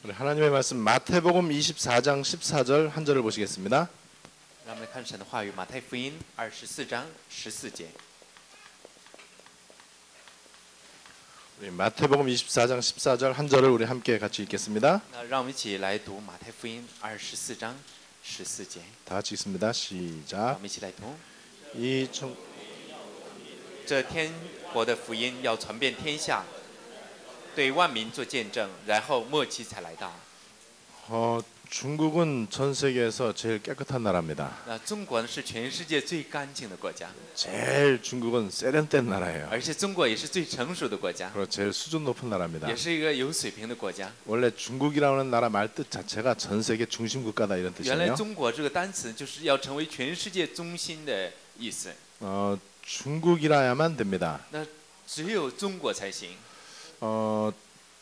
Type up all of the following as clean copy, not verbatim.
우리 하나님의 말씀 마태복음 24장 14절 한 절을 보시겠습니다. 让我们看神的话语，马太福音24章14节。 우리 마태복음 24장 14절 한 절을 우리 함께 같이 읽겠습니다. 那让我们一起来读马太福音24章14节。 다 같이 읽습니다. 让 시작. 我们一起来读。 这天国的福音要传遍天下，对万民做见证，然后末期才来到。 중국은 전 세계에서 제일 깨끗한 나라입니다. 那中国呢是全世界最干净的国家， 제일 중국은 세련된 나라예요. 而且中国也是最成熟的国家， 그리고 제일 수준 높은 나라입니다. 也是一个有水平的国家。 원래 중국이라는 나라 말 뜻 자체가 전 세계 중심 국가다 이런 原来 뜻이에요. 中国这个单词就是要成为全世界中心的意思， 중국이라야만 됩니다. 那只有中国才行。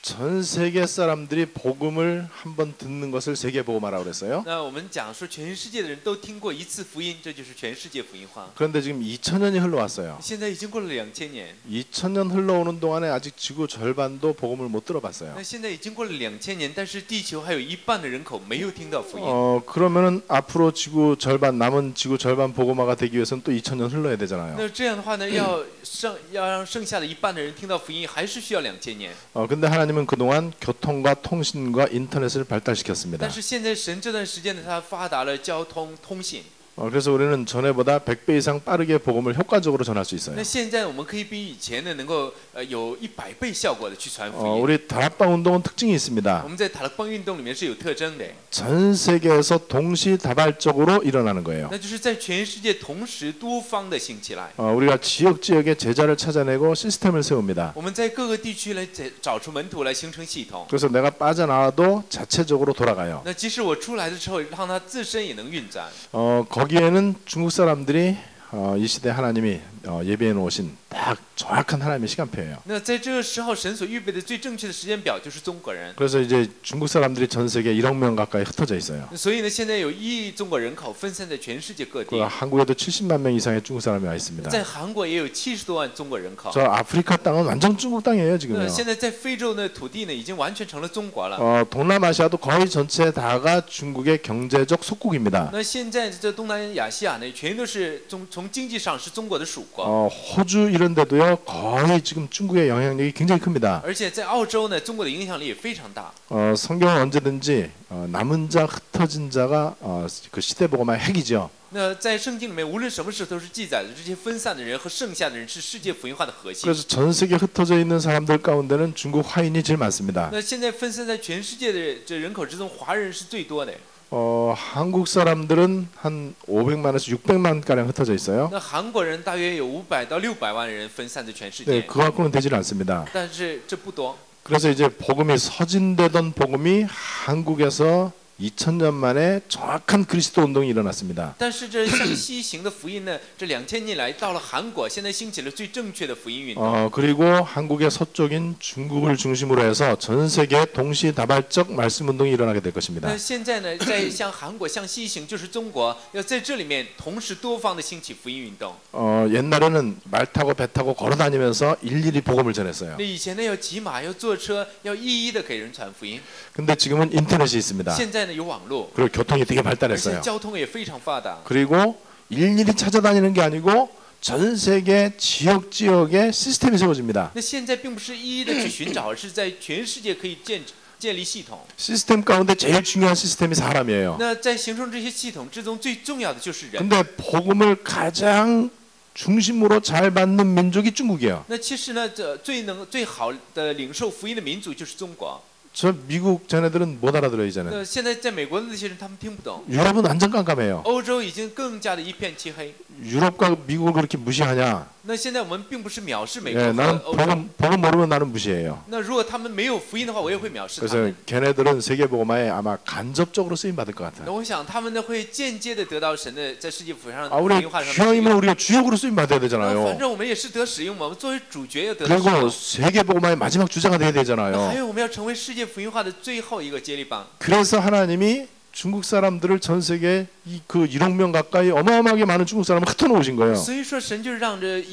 전 세계 사람들이 복음을 한번 듣는 것을 세계 복음화라고 그랬어요. 那我们讲说全世界的人都听过一次福音，这就是全世界福音化。 그런데 지금 2000년이 흘러왔어요. 现在已经过了2000年， 2000년 흘러오는 동안에 아직 지구 절반도 복음을 못 들어봤어요. 那现在已经过了2000年，但是地球还有一半的人口没有听到福音。 그러면은 앞으로 지구 절반 남은 지구 절반 복음화가 되기 위해서는 또 2000년 흘러야 되잖아요. 那这样的话呢，要让剩下的一半的人听到福音，还是需要2000年。 근데 하나님은 그동안 교통과 통신과 인터넷을 발달시켰습니다. 但是现在神这段时间呢，他发达了交通通信。 그래서 우리는 전에보다 100배 이상 빠르게 복음을 효과적으로 전할 수 있어요. 那现在我们可以比以前呢，能够有100倍效果的去传福音。 우리 다락방 운동은 특징이 있습니다. 我们在塔勒邦运动里面是有特征的， 전 세계에서 동시다발적으로 일어나는 거예요. 那就是在全世界同时多方的兴起来。 우리가 지역에 제자를 찾아내고 시스템을 세웁니다. 我们在各个地区来找出门徒来形成系统。 그래서 내가 빠져나와도 자체적으로 돌아가요. 那即使我出来的时候，让它自身也能运转。 거기에는 중국 사람들이 이 시대 하나님이 예비해 놓으신 딱 정확한 하나님의 시간표예요. 那在这个时候，神所预备的最正确的时间表就是中国人。 그래서 이제 중국 사람들이 전 세계 1억 명 가까이 흩어져 있어요. 所以呢，现在有1亿中国人口分散在全世界各地。 한국에도 70만 명 이상의 중국 사람이 와 있습니다. 在韩国也有70多万中国人口。 저 아프리카 땅은 완전 중국 땅이에요 지금요. 现在在非洲呢，土地呢已经完全成了中国了。 동남아시아도 거의 전체 다가 중국의 경제적 속국입니다. 那现在这东南亚西亚呢，全都是从经济上是中国的属国。 호주 이런 데도요 거의 지금 중국의 영향력이 굉장히 큽니다. 而且在澳洲呢，中国的影响力也非常大。 성경은 언제든지 남은 자 흩어진 자가 그 시대 복음화의 핵이죠. 那在圣经里面，无论什么时候都是记载的这些分散的人和剩下的人是世界福音化的核心。 그래서 전 세계 흩어져 있는 사람들 가운데는 중국 화인이 제일 많습니다. 那现在分散在全世界的这人口之中，华人是最多的。 한국 사람들은 한 500만에서 600만 가량 흩어져 있어요. 那韩国人大约有500到600万人分散在全世 네, 界， 그 갖고는 되질 않습니다. 但是这不多。 그래서 이제 복음이 서진되던 복음이 한국에서 2000년 만에 정확한 그리스도 운동이 일어났습니다. 但是这向西行的福音呢，这2000年来到了韩国，现在兴起了最正确的福音运动。 그리고 한국의 서쪽인 중국을 중심으로 해서 전 세계 동시다발적 말씀 운동이 일어나게 될 것입니다. 那现在呢，在向韩国向西行，就是中国要在这里面同时多方的兴起福音运动。 옛날에는 말 타고 배 타고 걸어 다니면서 일일이 복음을 전했어요. 那以前呢，要骑马，要坐车，要一一的给人传福音。 근데 지금은 인터넷이 있습니다. 现在呢，有网络， 그리고 교통이 되게 而且 발달했어요. 交通也非常发达。 그리고 일일이 찾아다니는 게 아니고 전 세계 지역에 시스템이 세워집니다. 那现在并不是一一的去寻找，而是在全世界可以建立系统。 시스템 가운데 제일 중요한 시스템이 사람이에요. 那在形成这些系统之中，最重要的就是人。 근데 복음을 가장 중심으로 잘 받는 민족이 중국이에요. 那其实呢，这最好的领受福音的民族就是中国。 저 미국 자네들은 못 알아들어요 이제는. 那现在在美国的那些人，他们听不懂。 유럽은 완전 깜깜해요. 欧洲已经更加的一片漆黑。 유럽과 미국을 그렇게 무시하냐? 那现在我们并不是藐视美国 예, 和 나는 欧洲。 복음 모르면 나는 무시해요. 那如果他们没有福音的话，我也会藐视他 그래서 们。 걔네들은 세계 복음화에 아마 간접적으로 쓰임 받을 것 那 같아요. 我想他们呢会间接的得到神的在世界福音上 우리 福音化上的使 귀하이면 用。 우리가 주역으로 쓰임 받아야 反 되잖아요. 正我们也是得使用嘛，我们作为主角要得到使 그리고 用。 세계 복음화의 마지막 주자가 돼야 那还 되잖아요. 有我们要成为世界福音化的最后一个接力棒。 그래서 하나님이 중국 사람들을 전 세계 그 1억 명 가까이 어마어마하게 많은 중국 사람을 흩어놓으신 거예요. 所以说，神就让这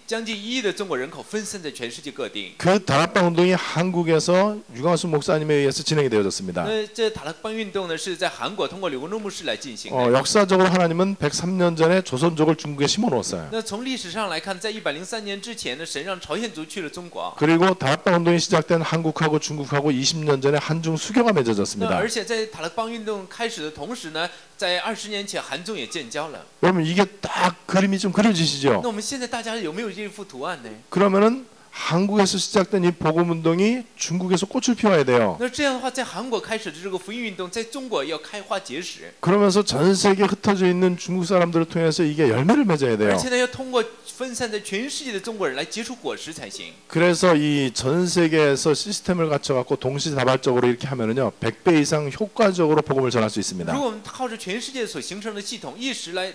将近1亿的中国人口分散在全世界各地。 그 다락방 운동이 한국에서 유광수 목사님에 의해서 진행이 되어졌습니다. 这塔勒邦运动呢，是在韩国通过柳公中牧师来进行的。 역사적으로 하나님은 103년 전에 조선족을 중국에 심어놓았어요. 那从历史上来看，在103年之前呢，神让朝鲜族去了中国。 그리고 다락방 운동이 시작된 한국하고 중국하고 20년 전에 한중 수교가 那 맺어졌습니다. 而且在塔勒邦运动开始的同时呢，在20年前韩中也建交了。 여러분 이게 딱 그림이 좀 그려지시죠? 那我们现在大家有没有这幅图案呢？ 그러면은 한국에서 시작된 이 복음 운동이 중국에서 꽃을 피워야 돼요. 那这样的话，在韩国开始的这个福音运动，在中国要开花结实， 그러면서 전 세계 흩어져 있는 중국 사람들을 통해서 이게 열매를 맺어야 而 돼요. 且呢，要通过分散在全世界的中国人来结出果实才行。 그래서 이 전 세계에서 시스템을 갖춰갖고 동시다발적으로 이렇게 하면은요 100배 이상 효과적으로 복음을 전할 수 如 있습니다. 果我们靠着全世界所形成的系统，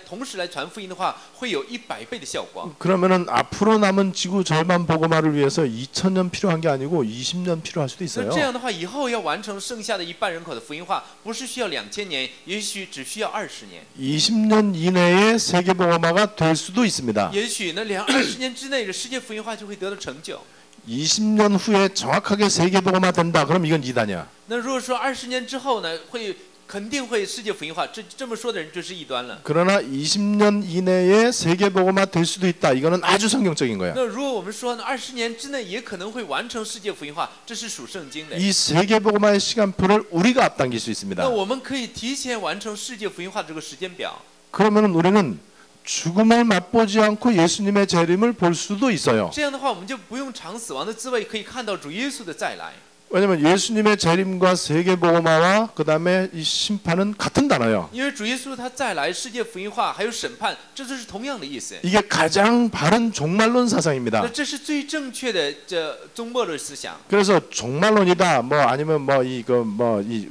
同时来传福音的话，会有100倍的效果。 그러면은 앞으로 남은 지구 절반 복음화를 위해서 2000년 필요한 게 아니고 20년 필요할 수도 那 있어요. 这样的话，以后要完成剩下的1半人口的福音化，不是需要2000年，也许只需要20年。 20년 이내에 세계 복음화가 될 수도 있습니다. 也许呢，20年之内的世界福音化就会得到成就。 20년 후에 정확하게 세계 복음화 된다. 그럼 이건 이단이야. 那如果说20年之后呢，肯定会世界福音化，这么说的人就是异端了。 그러나 20년 이내에 세계 복음화 될 수도 있다. 이거는 아주 성경적인 거야. 那如果我们说呢，20年之内也可能会完成世界福音化，这是属圣经的。 이 세계 복음화의 시간표를 우리가 앞당길 수 있습니다. 那我们可以提前完成世界福音化这个时间表。 그러면은 우리는 죽음을 맛보지 않고 예수님의 재림을 볼 수도 있어요. 这样的话，我们就不用尝死亡的滋味，可以看到主耶稣的再来。 왜냐하면 예수님의 재림과 세계 복음화와 그 다음에 이 심판은 같은 단어예요. 因为主耶稣他再来，世界福音化还有审判，这都是同样的意思。 이게 가장 바른 종말론 那 사상입니다. 这是最正确的终末论思想。 그래서 종말론이다. 뭐 아니면 이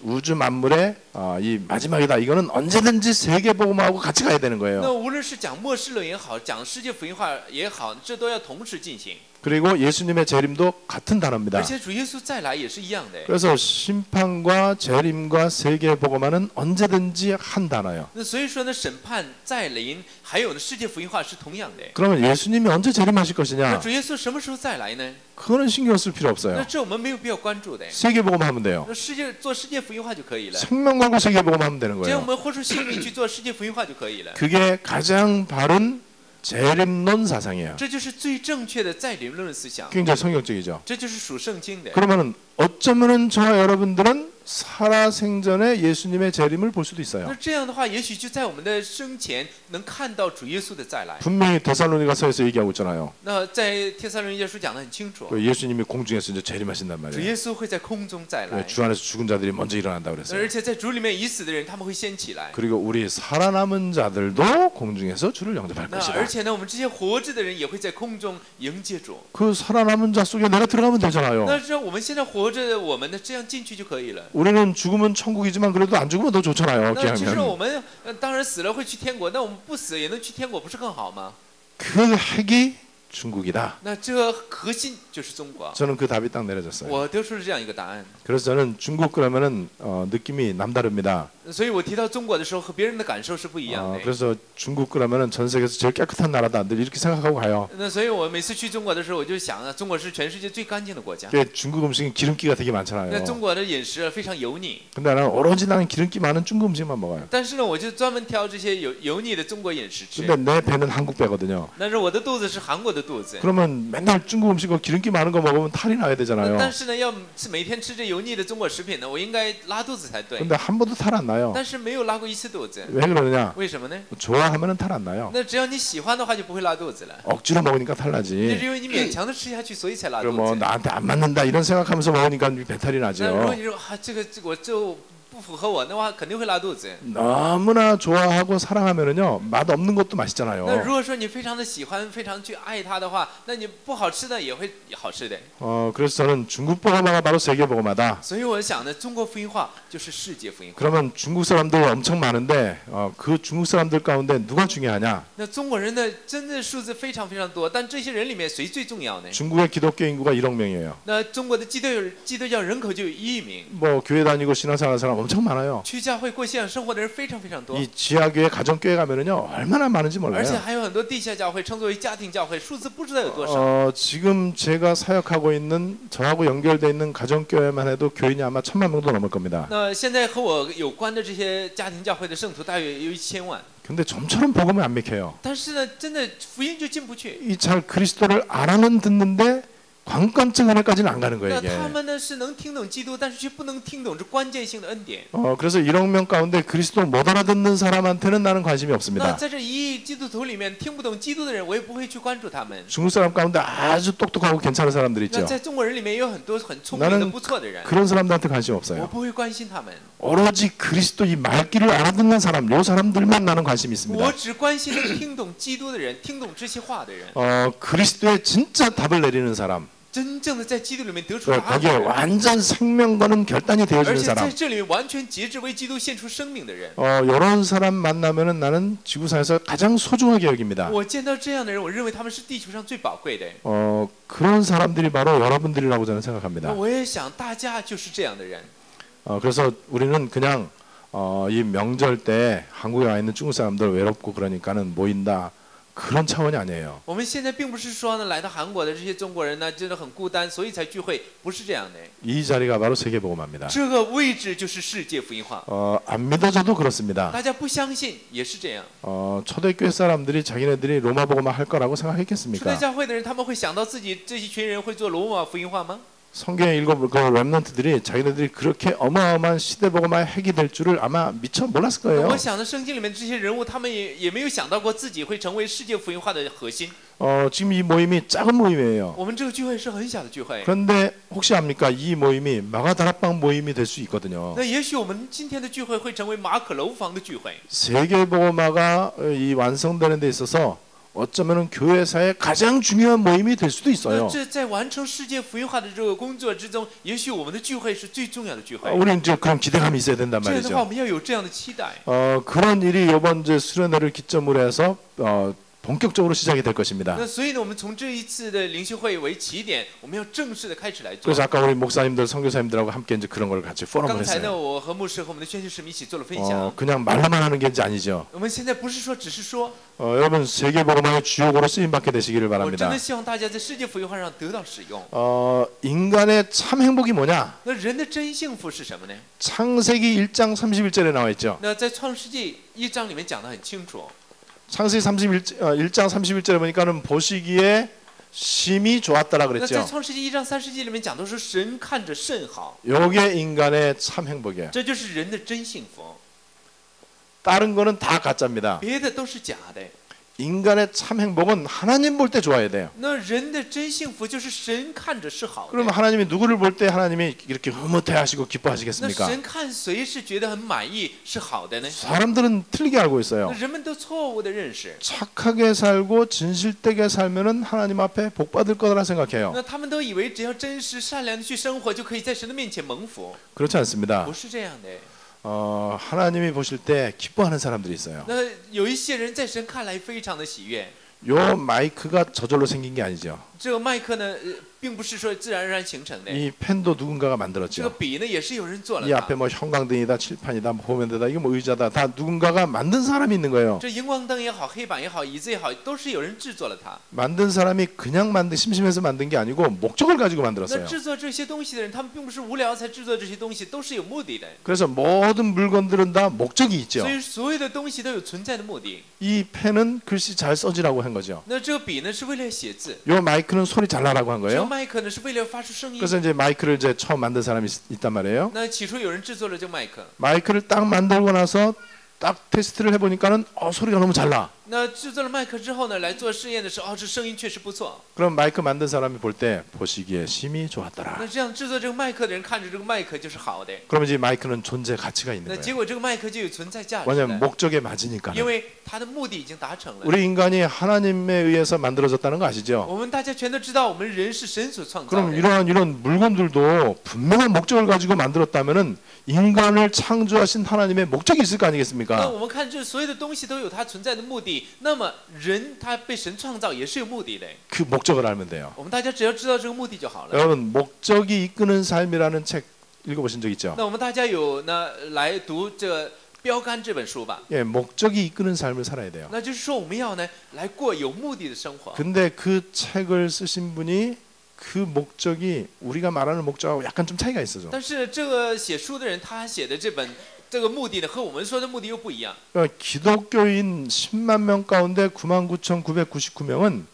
우주 만물의 이 마지막이다. 이거는 언제든지 세계 복음화하고 같이 가야 되는 那 거예요. 无论是讲末世论也好，讲世界福音化也好，这都要同时进行。 그리고 예수님의 재림도 같은 단어입니다. 而且主耶稣再来也是一样的。 그래서 심판과 재림과 세계 복음화는 언제든지 한 단어예요. 那所以说呢，审判再临，还有呢世界福音化是同样的。 그러면 예수님이 언제 재림하실 那 것이냐? 主耶稣什么时候再来呢？ 그거는 신경 쓸 필요 那 없어요. 这我们没有必要关注的。 세계 복음하면 돼요. 那做世界福音化就可以了。 생명 걸고 세계 복음하면 되는 这样我 거예요. 们豁出性命去做世界福音化就可以了。 그게 가장 바른 재림론 사상이에요. 这就是最正确的再临论思想， 굉장히 성경적이죠. 这就是属圣经的。 그러면은 어쩌면은 저와 여러분들은 살아생전에 예수님의 재림을 볼 수도 那 있어요. 这样的话，也许就在我们的生前能看到主耶稣的再来。 분명히 데살로니가서에서 얘기하고 있잖아요. 那在帖撒罗尼迦书讲得很清楚， 예수님이 공중에서 이제 재림하신단 主 말이에요. 耶稣会在空中再来， 주 안에서 죽은 자들이 먼저 일어난다 그랬어요. 而且在主里面已死的人他们会先起来。 그리고 우리 살아남은 자들도 공중에서 주를 영접할 那 것이다. 而且呢，我们这些活着的人也会在空中迎接主。 그 살아남은 자 속에 내가 들어가면 되잖아요. 那这我们现在活着的我们呢，这样进去就可以了。 우리는 죽으면 천국이지만 그래도 안 죽으면 더 좋잖아요. 那其实我 기하면 们当然死了会去天国，那我们不死也能去天国，不是更好吗？ 그 핵이 중국이다. 那这核心就是中国。 저는 그 답이 딱 내려졌어요. 我得出了这样一个答案。 그래서 저는 중국 그러면은 느낌이 남다릅니다. 所以我提到中国的时候，和别人的感受是不一样的。 그래서 중국 그러면은 전 세계에서 제일 깨끗한 나라다. 늘 이렇게 생각하고 가요. 那所以我每次去中国的时候，我就想啊，中国是全世界最干净的国家。 중국 음식은 기름기가 되게 那 많잖아요. 中国的饮食非常油腻， 근데 나는 오로지 나는 기름기 많은 중국 음식만 먹어요. 但是呢，我就专门挑这些油腻的中国饮食吃。 근데 내 배는 한국 배거든요. 但是我的肚子是韩国的肚子。 그러면 맨날 중국 음식과 기름기 많은 거 먹으면 탈이 나야 되잖아요. 但是呢，要是每天吃这油腻的中国食品呢，我应该拉肚子才对。 근데 한 번도 탈 안 나요. 但是没有拉过一次肚子， 왜 그러느냐? 为什么呢？ 좋아하면은 탈 안 나요. 那只要你喜欢的话，就不会拉肚子了。 억지로 먹으니까 那 탈나지. 是因为你勉强的吃下去，所以才拉肚 그럼 뭐 子。 나한테 안 맞는다 이런 생각하면서 먹으니까 배탈이 那如果 나죠. 你说啊，这个我就不符合我的话，肯定会拉肚子。 너무나 좋아하고 사랑하면은요 맛 없는 것도 那 맛있잖아요. 如果说你非常的喜欢，非常去爱它的话，那你不好吃的也会好吃的。 그래서 저는 중국 복음화가 바로 세계 복음화다. 所以我想呢，中国福音化就是世界福音化。 그러면 중국 사람들 엄청 많은데 그 중국 사람들 가운데 누가 중요하냐? 那中国人的真的数字非常非常多，但这些人里面谁最重要呢？ 중국의 기독교 인구가 1억 명이에요. 那中国的基督教人口就有1亿名。 뭐 교회 다니고 신앙생활하는 사람 엄청 많아요. 去教会过信仰生活的人非常非常多， 이 지하교회, 가정교회 가면은요 얼마나 많은지 而且 몰라요. 还有很多地下教会称作为家庭教会，数字不知道有多少。 지금 제가 사역하고 있는 저하고 연결돼 있는 가정교회만 해도 교인이 아마 1000만 명도 넘을 겁니다. 那现在和我有关的这些家庭教会的圣徒大约有1000万， 근데 좀처럼 복음이 안 맥혀요. 但是呢，真的福音就进不去。 이 잘 그리스도를 알아는 듣는데 관건증 하나까지는 안 가는 거예요 那 이게. 他们呢是能听懂基督，但是却不能听懂这关键性的恩典。 그래서 1억 명 가운데 그리스도 못 알아듣는 사람한테는 나는 관심이 那 없습니다. 在这1亿基督徒里面，听不懂基督的人，我也不会去关注他们。 중국 사람 가운데 아주 똑똑하고 괜찮은 사람들 那 있죠. 在中国人里面也有很多很聪明的、 나는 不错的人， 그런 사람들한테 관심 我 없어요. 不会关心他们， 오로지 그리스도 이 말귀를 알아듣는 사람, 요 사람들만 나는 관심이 我 있습니다. 只关心能听懂基督的人，听懂这些话的人， 그리스도의 진짜 답을 내리는 사람, 真正的在基督里面得出 그 答案 거기에 的人， 완전 생명 거는 결단이 而 되어지는 且在 사람. 这里面完全节制为基督献出生命的人。 이런 사람 만나면은 나는 지구상에서 가장 소중하게 여깁니다. 我见到这样的人，我认为他们是地球上最宝贵的。 그런 사람들이 바로 여러분들이라고 저는 那 생각합니다. 我也想大家就是这样的人。 그래서 우리는 그냥 이 명절 때 한국에 와 있는 중국 사람들 외롭고 그러니까는 모인다. 그런 차원이 아니에요. 我们现在并不是说呢，来到韩国的这些中国人呢，真的很孤单，所以才聚会，不是这样的。 이 자리가 바로 세계복음화입니다. 这个位置就是世界福音化。 안 믿어져도 그렇습니다. 大家不相信也是这样。 초대교회 사람들이 자기네들이 로마 복음화 할 거라고 初代 생각했겠습니까? 教会的人，他们会想到自己这一群人会做罗马福音化吗？ 성경에 읽어볼 그 렘넌트들이 자기네들이 그렇게 어마어마한 시대복음화의 핵이 될 줄을 아마 미처 몰랐을 거예요. 我想的圣经里面这些人物，他们也没有想到过自己会成为世界福音化的核心。 지금 이 모임이 작은 모임이에요. 我们这个聚会是很小的聚会， 그런데 혹시 압니까? 이 모임이 마가다락방 모임이 될 수 있거든요. 那也许我们今天的聚会会成为马可楼房的聚会。 세계복음화가 이 완성되는 데 있어서 어쩌면은 교회사의 가장 중요한 모임이 될 수도 那 있어요. 这在完成世界福音化的这个工作之中，也许我们的聚会是最重要的聚会。 우리는 이제 그런 기대감이 있어야 된단 这样的话， 말이죠. 我们要有这样的期待。 그런 일이 이번 이제 수련회를 기점으로 해서 본격적으로 시작이 될 것입니다. 那所以呢，我们从这一次的灵修会为起点，我们要正式的开始来做。 그래서 아까 우리 목사님들, 선교사님들하고 함께 이제 그런 걸 같이 포럼을 刚才呢， 했어요. 我和牧师和我们的宣教士们一起做了分享。 그냥 말로만 하는 게 이제 아니죠. 我们现在不是说只是说， 여러분 세계복음화의 주역으로 쓰임 받게 되시기를 我真 바랍니다. 的希望大家在世界福音化上得到使用。 인간의 참 행복이 뭐냐? 那人的真幸福是什么呢？ 창세기 1장 31절에 나와 있죠. 那在创世纪1章里面讲得很清楚。 창세기 1장 31절에 보니까는 보시기에 심히 좋았다라 那在 그랬죠. 创世纪1章30节里面讲的是神看着甚好， 요게 인간의 참 행복이에요. 这就是人的真幸福， 다른 거는 다 가짜입니다. 别的都是假的。 인간의 참 행복은 하나님 볼 때 좋아야 돼요. 那人的真幸福就是神看着是好的。 그러면 하나님이 누구를 볼 때 하나님이 이렇게 흐뭇해하시고 那 기뻐하시겠습니까? 神看谁是觉得很满意是好的呢？ 사람들은 틀리게 알고 있어요. 那人们都错误的认识， 착하게 살고 진실되게 살면은 하나님 앞에 복 받을 거라 생각해요. 那他们都以为只要真实善良的去生活，就可以在神的面前蒙福， 그렇지 않습니다. 不是这样的。 하나님이 보실 때 기뻐하는 사람들이 있어요. 那有一些人在神看来非常的喜悦。 요 마이크가 저절로 생긴 게 아니죠. 这个麦克呢，并不是说自然而然形成的。 이 펜도 누군가가 这个 만들었죠. 笔呢，也是有人做了 이 的。 앞에 뭐 형광등이다, 칠판이다, 뭐 보면대다, 이거 뭐 의자다, 다 누군가가 만든 사람이 있는 거예요. 这荧光灯也好，黑板也好，椅子也好，都是有人制作了它。 만든 사람이 그냥 심심해서 만든 게 아니고 목적을 가지고 那 만들었어요. 制作这些东西的人，他们并不是无聊才制作这些东西，都是有目的的。 그래서 모든 물건들은 다 목적이 있죠. 所以所有的东西都有存在的目的。 이 펜은 글씨 잘 써지라고 한 거죠. 那这个笔呢，是为了写字； 요 마이크는 소리 잘 나라고 한 这个 거예요. 麦克呢，是为了发出声音。 그래서 이제 마이크를 이제 처음 만든 사람이 있단 말이에요. 那起初有人制作了这个麦克， 마이크를 딱 만들고 나서 딱 테스트를 해보니까는 소리가 너무 잘 나. 那制作了麦克之后呢，来做试验的时候，这声音确实不错。 그럼 마이크 만든 사람이 볼 때 보시기에 심히 좋았더라. 那这样制作这个麦克的人看着这个麦克就是好的， 그러면 이제 마이크는 존재 가치가 있는 那 거예요. 结果这个麦克就有存在价值 왜냐면 了， 목적에 맞으니까. 因为它的目的已经达成了。 우리 인간이 하나님에 의해서 만들어졌다는 거 아시죠? 我们大家全都知道，我们人是神所创造 그럼 的。 이런 물건들도 분명한 목적을 가지고 만들었다면은 인간을 창조하신 하나님의 목적이 있을 거 那 아니겠습니까? 我们看这所有的东西都有它存在的目的，那么人他被神创造也是有目的的。 그 목적을 알면 돼요. 我们大家只要知道这个目的就好了。 여러분 목적이 이끄는 삶이라는 책 읽어보신 적 있죠? 那我们大家有呢来读这个标杆这本书吧？ 예, 목적이 이끄는 삶을 살아야 돼요. 那就是说我们要呢来过有目的的生活。 근데 그 책을 쓰신 분이 그 목적이 우리가 말하는 목적하고 약간 좀 차이가 있어요. 但是这个写书的人他写的这个目的呢，和我们说的目的又不一样。 그러니까 기독교인 10만 명 가운데 99,999명은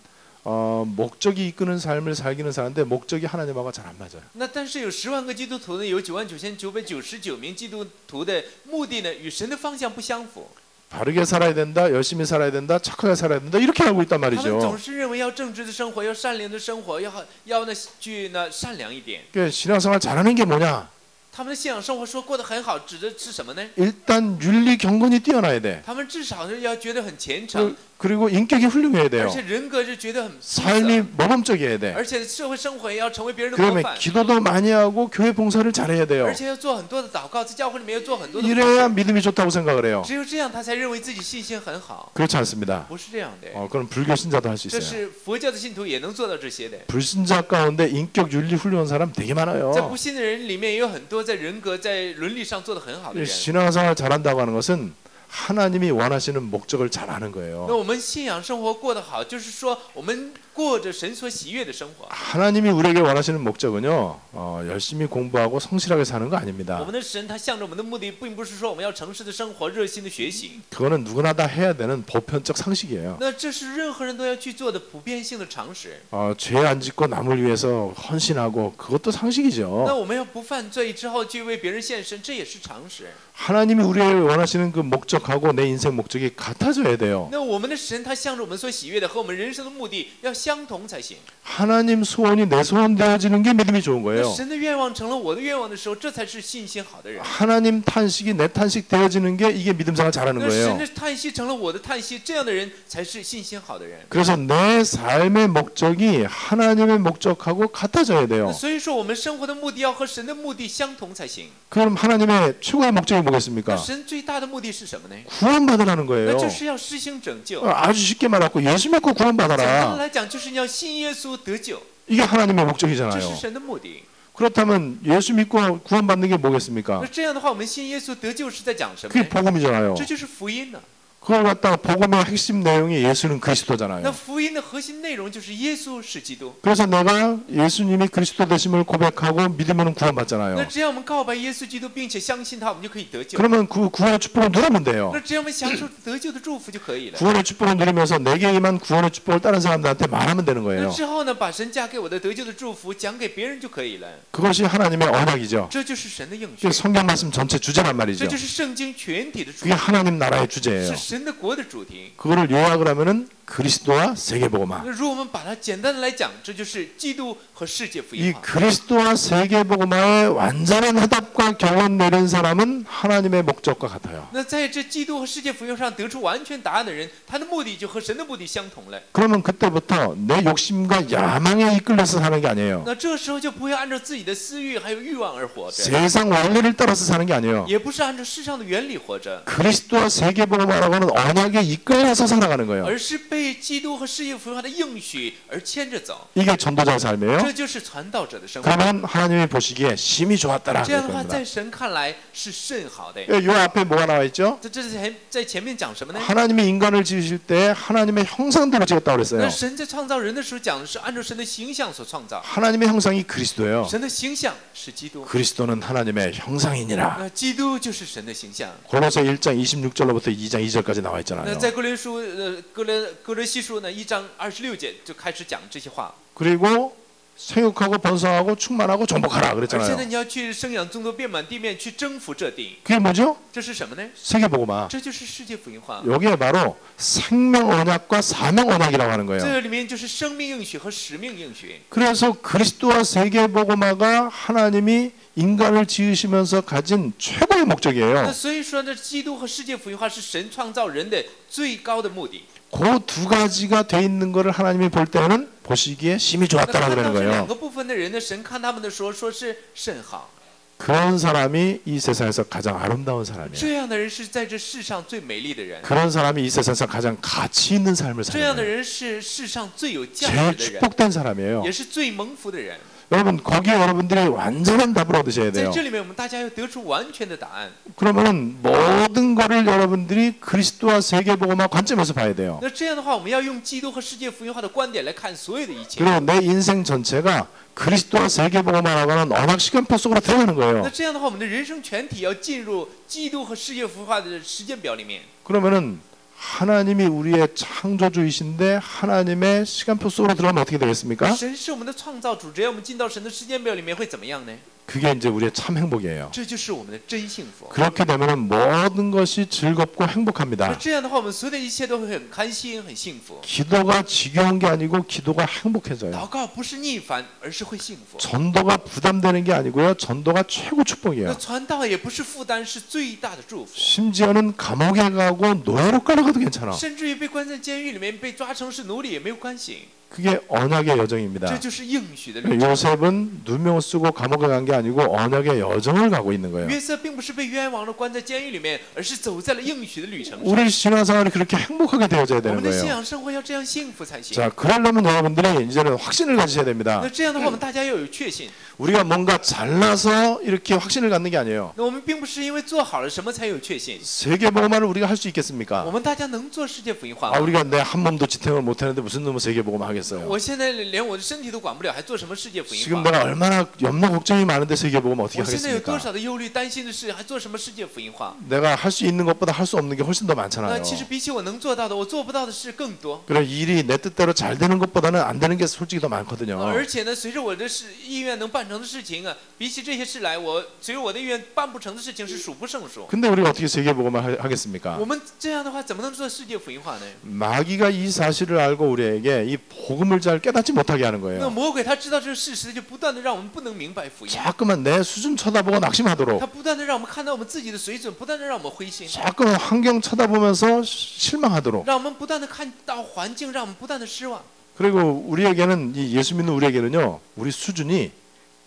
목적이 이끄는 삶을 살기는 사는데 목적이 하나님하고 잘 안 맞아요. 那但是有10万个基督徒呢，有99,999名基督徒的目的呢，与神的方向不相符。 바르게 살아야 된다, 열심히 살아야 된다, 착하게 살아야 된다 이렇게 알고 있단 他们总 말이죠. 是认为要正直的生活，要善良的生活，要呢去呢善良一点。 그러니까 신앙생활 잘하는 게 뭐냐? 他们的信仰生活说过得很好，指的是什么呢？ 일단 윤리 경건이 뛰어나야 돼. 他们至少是要觉得很虔诚， 그리고 인격이 훌륭해야 而 돼요. 且人格是觉得很出 삶이 色， 모범적이어야 돼. 而且社会生活也要成为别人的模 그러면 范， 기도도 많이 하고 교회 봉사를 잘해야 돼요. 而且要做很多的祷告，在教会里面要做很多的。 이래야 믿음이 좋다고 생각을 해요. 只有这样，他才认为自己信心很好。 그렇지 않습니다. 不是这样的， 그럼 불교 신자도 할 수 这 있어요. 是佛教的信徒也能做到这些的。 불신자 가운데 인격 윤리 훌륭한 사람 되게 在 많아요. 不信的人里面也有很多在人格、在伦理上做得很好的人。 신앙생활 잘한다고 하는 것은 하나님이 원하시는 목적을 잘 아는 那 거예요. 我们信仰生活过得好，就是说我们过着神所喜悦的生活。 하나님이 우리에게 원하시는 목적은요, 열심히 공부하고 성실하게 사는 거 我 아닙니다. 们的神他向着我们的目的，并不是说我们要诚实的生活、热心的学习。 그거는 누구나 다 해야 되는 보편적 상식이에요. 那这是任何人都要去做的普遍性的常识。 죄 안 짓고 남을 위해서 헌신하고 그것도 那 상식이죠. 我们要不犯罪之后去为别人献身，这也是常识。 하나님이 우리에게 원하시는 그 목적하고 내 인생 목적이 같아져야 돼요. 那我们的神他向着我们所喜悦的，和我们人生的目的要相同才行。 하나님 소원이 내 소원 되어지는 게 믿음이 좋은 那 거예요. 神的愿望成了我的愿望的时候，这才是信心好的人。 하나님 탄식이 내 탄식 되어지는 게 이게 믿음생활 잘하는 那神 거예요. 的叹息成了我的叹息，这样的人才是信心好的人。 그래서 내 삶의 목적이 하나님의 목적하고 같아져야 那 돼요. 所以说，我们生活的目的要和神的目的相同才行。 그럼 하나님의 최고의 목적이 那 뭐겠습니까? 神最大的目的是什么呢？ 구원받으라는 那 거예요. 就是要施行拯救。 아주 쉽게 말하고 예수 믿고 简单的 구원받아라. 来讲，就是你要信耶稣得救， 이게 하나님의 这是 목적이잖아요. 神的目的。 그렇다면 예수 믿고 구원받는 게 那 뭐겠습니까? 这样的话，我们信耶稣得救是在讲什么 그게 呢？ 복음이잖아요. 这就是福音呢。 그걸 갖다가 복음의 핵심 내용이 예수는 那 그리스도잖아요. 福音的核心内容就是耶稣是基督。 그래서 내가 예수님이 그리스도 되심을 고백하고 믿으면 那 구원받잖아요. 只要我们告白耶稣基督，并且相信他，我们就可以得救。 그러면 그 구원의 축복을 누리면 돼요. 那只要我们享受得救的祝福就可以了。 구원의 축복을 누리면서 내게 임한 구원의 축복을 다른 사람들한테 말하면 되는 那 거예요. 之后呢，把神嫁给我的得救的祝福讲给别人就可以了。 그것이 하나님의 언약이죠. 这就是神的应许 그게 ， 성경 말씀 전체 주제란 这 말이죠. 就是圣经全体的主 그게 题， 하나님 나라의 주제예요. 是神的国的主题。 그거를 요약을 하면은 그리스도와 세계복음화. 那如果我们把它简单的来讲，这就是基督和世界福 이 音化。 그리스도와 세계복음화의 완전한 해답과 결론 내린 사람은 하나님의 목적과 같아요. 那在这基督和世界福音上得出完全答案的人，他的目的就和神的目的相同了。 그러면 그때부터 내 욕심과 야망에 이끌려서 사는 게 아니에요. 那这时候就不会按照自己的私欲还有欲望而活着， 세상 원리를 따라서 사는 게 아니에요. 也不是按照世上的原理活着， 그리스도와 세계복음화라고 하는 언약에 이끌려서 살아가는 거예요. 而是被基督和世界福音化的应许而牵着走。 이게 전도자의 삶이에요. 这就是传道者的生活。 그러면 하나님이 보시기에 심히 좋았다라 这样 그럴 的话， 겁니다. 在神看来是甚好的。 요 앞에 뭐가 나와 있죠? 这在前面讲什么呢？ 하나님이 인간을 지으실 때 하나님의 형상대로 지었다고 那 그랬어요. 神在创造人的时候讲的是按照神的形象所创造， 하나님의 형상이 그리스도예요. 神的形象是基督， 그리스도는 하나님의 형상이니라. 那基督就是神的形象。 골로새 1장 26절로부터 2장 2절까지 나와 那 있잖아요. 在哥罗西书呢1章26节就开始讲这些话， 그리고 생육하고 번성하고 충만하고 정복하라 而且呢 그랬잖아요. 你要去生养众多，遍满地面，去征服这地。 그게 뭐죠? 这是什么呢？ 세계복음화. 这就是世界福音化。 여기에 바로 생명 언약과 사명 언약이라고 하는 거예요. 这里面就是生命应许和使命应许。 그래서 그리스도와 세계복음화가 하나님이 인간을 지으시면서 가진 최고의 那 목적이에요. 所以说呢，基督和世界福音化是神创造人的最高的目的。 그 두 가지가 돼 있는 것을 하나님이 볼 때는 보시기에 심히 那 좋았다고 看 그러는 到这两 거예요. 个部分的人呢，神看他们的时候说是甚好。 그런 사람이 이 세상에서 가장 아름다운 사람이에요. 这样的人是在这世上最美丽的人， 그런 사람이 이 세상에서 가장 가치 있는 삶을 这样 사는 的 거예요. 人是世上最有价 제일 值的人， 축복된 사람이에요. 也是最蒙福的人。 여러분 거기에 여러분들이 완전한 답을 얻으셔야 在 돼요. 这里面，我们大家要得出完全的答案。 그러면은 모든 거를 여러분들이 그리스도와 세계복음화 관점에서 봐야 돼요. 那这样的话，我们要用基督和世界福音化的观点来看所有的一切。 그리고 내 인생 전체가 그리스도와 세계복음화라고 하는 언약 시간표 속으로 들어가는 那 거예요. 这样的话，我们的人生全体要进入基督和世界福音化的时间表里面。 그러면은 하나님이 우리의 창조주이신데 하나님의 시간표 속으로 들어가면 어떻게 되겠습니까? 神是我们的创造主，只要我们进到神的时间表里面，会怎么样呢？ 그게 이제 우리의 참 행복이에요. 这就是我们的真幸福。 그렇게 되면은 모든 것이 즐겁고 那 행복합니다. 这样的话，我们所有的一切都会很开心、很幸福。 기도가 지겨운 게 아니고 기도가 행복해져요. 祷告不是逆反，而是会幸福。 전도가 부담되는 게 아니고요. 전도가 최고 那 축복이에요. 传道也不是负担，是最大的祝福。 심지어는 감옥에 가고 노예로 깔아가도 괜찮아. 甚至于被关在监狱里面，被抓成是奴隶也没有关系。 그게 언약의 这 여정입니다. 就是应许的旅程。 요셉은 누명 쓰고 감옥에 간 게 아니고 언약의 여정을 가고 있는 거예요. 约瑟并不是被冤枉了关在监狱里面，而是走在了应许的旅程上。 우리 신앙생활이 그렇게 행복하게 되어져야 我 되는 们的信 거예요. 仰生活要这样幸福才行。 자, 그러려면 여러분들이 이제는 확신을 가지셔야 됩니다. 那这样的话，我们大家要有确信。 우리가 뭔가 잘나서 이렇게 확신을 갖는 게 아니에요. 那我们并不是因为做好了什么才有确信。 세계복음화를 우리가 할 수 있겠습니까? 我们大家能做世界福音化 아, 吗？ 우리가 내 한 몸도 지탱을 못하는데 무슨 놈의 세계복음화 하겠어요? 我现在连我的身体都管不了，还做什么世界福音 지금 化？ 내가 얼마나 염려 걱정이 많은데 세계복음 어떻게 我现在有多 하겠습니까? 少的忧虑、担心的事，还做什么世界福音化？ 내가 할 수 있는 것보다 할 수 없는 게 훨씬 더 那 많잖아요. 其实比起我能做到的，我做不到的事更多。 그래 일이 내 뜻대로 잘 되는 것보다는 안 되는 게 솔직히 더 많거든요. 而且呢，随着我的意愿能办成的事情啊，比起这些事来，随着我的意愿办不成的事情是数不胜数。 근데 우리가 어떻게 세계복음을 하겠습니까? 我们这样的话，怎么能做世界福音化呢？ 마귀가 이 사실을 알고 우리에게 이 복음을 잘 깨닫지 못하게 하는 那 거예요. 魔鬼他知道这个事实，就不断的让我们不能明白福音， 자꾸만 내 수준 쳐다보고 낙심하도록 他不断的让我们看到我们自己的水准，不断的让我们灰心， 자꾸만 환경 쳐다보면서 실망하도록 让我们不断的看到环境，让我们不断的失望。 그리고 우리에게는 이 예수 믿는 우리에게는요 우리 수준이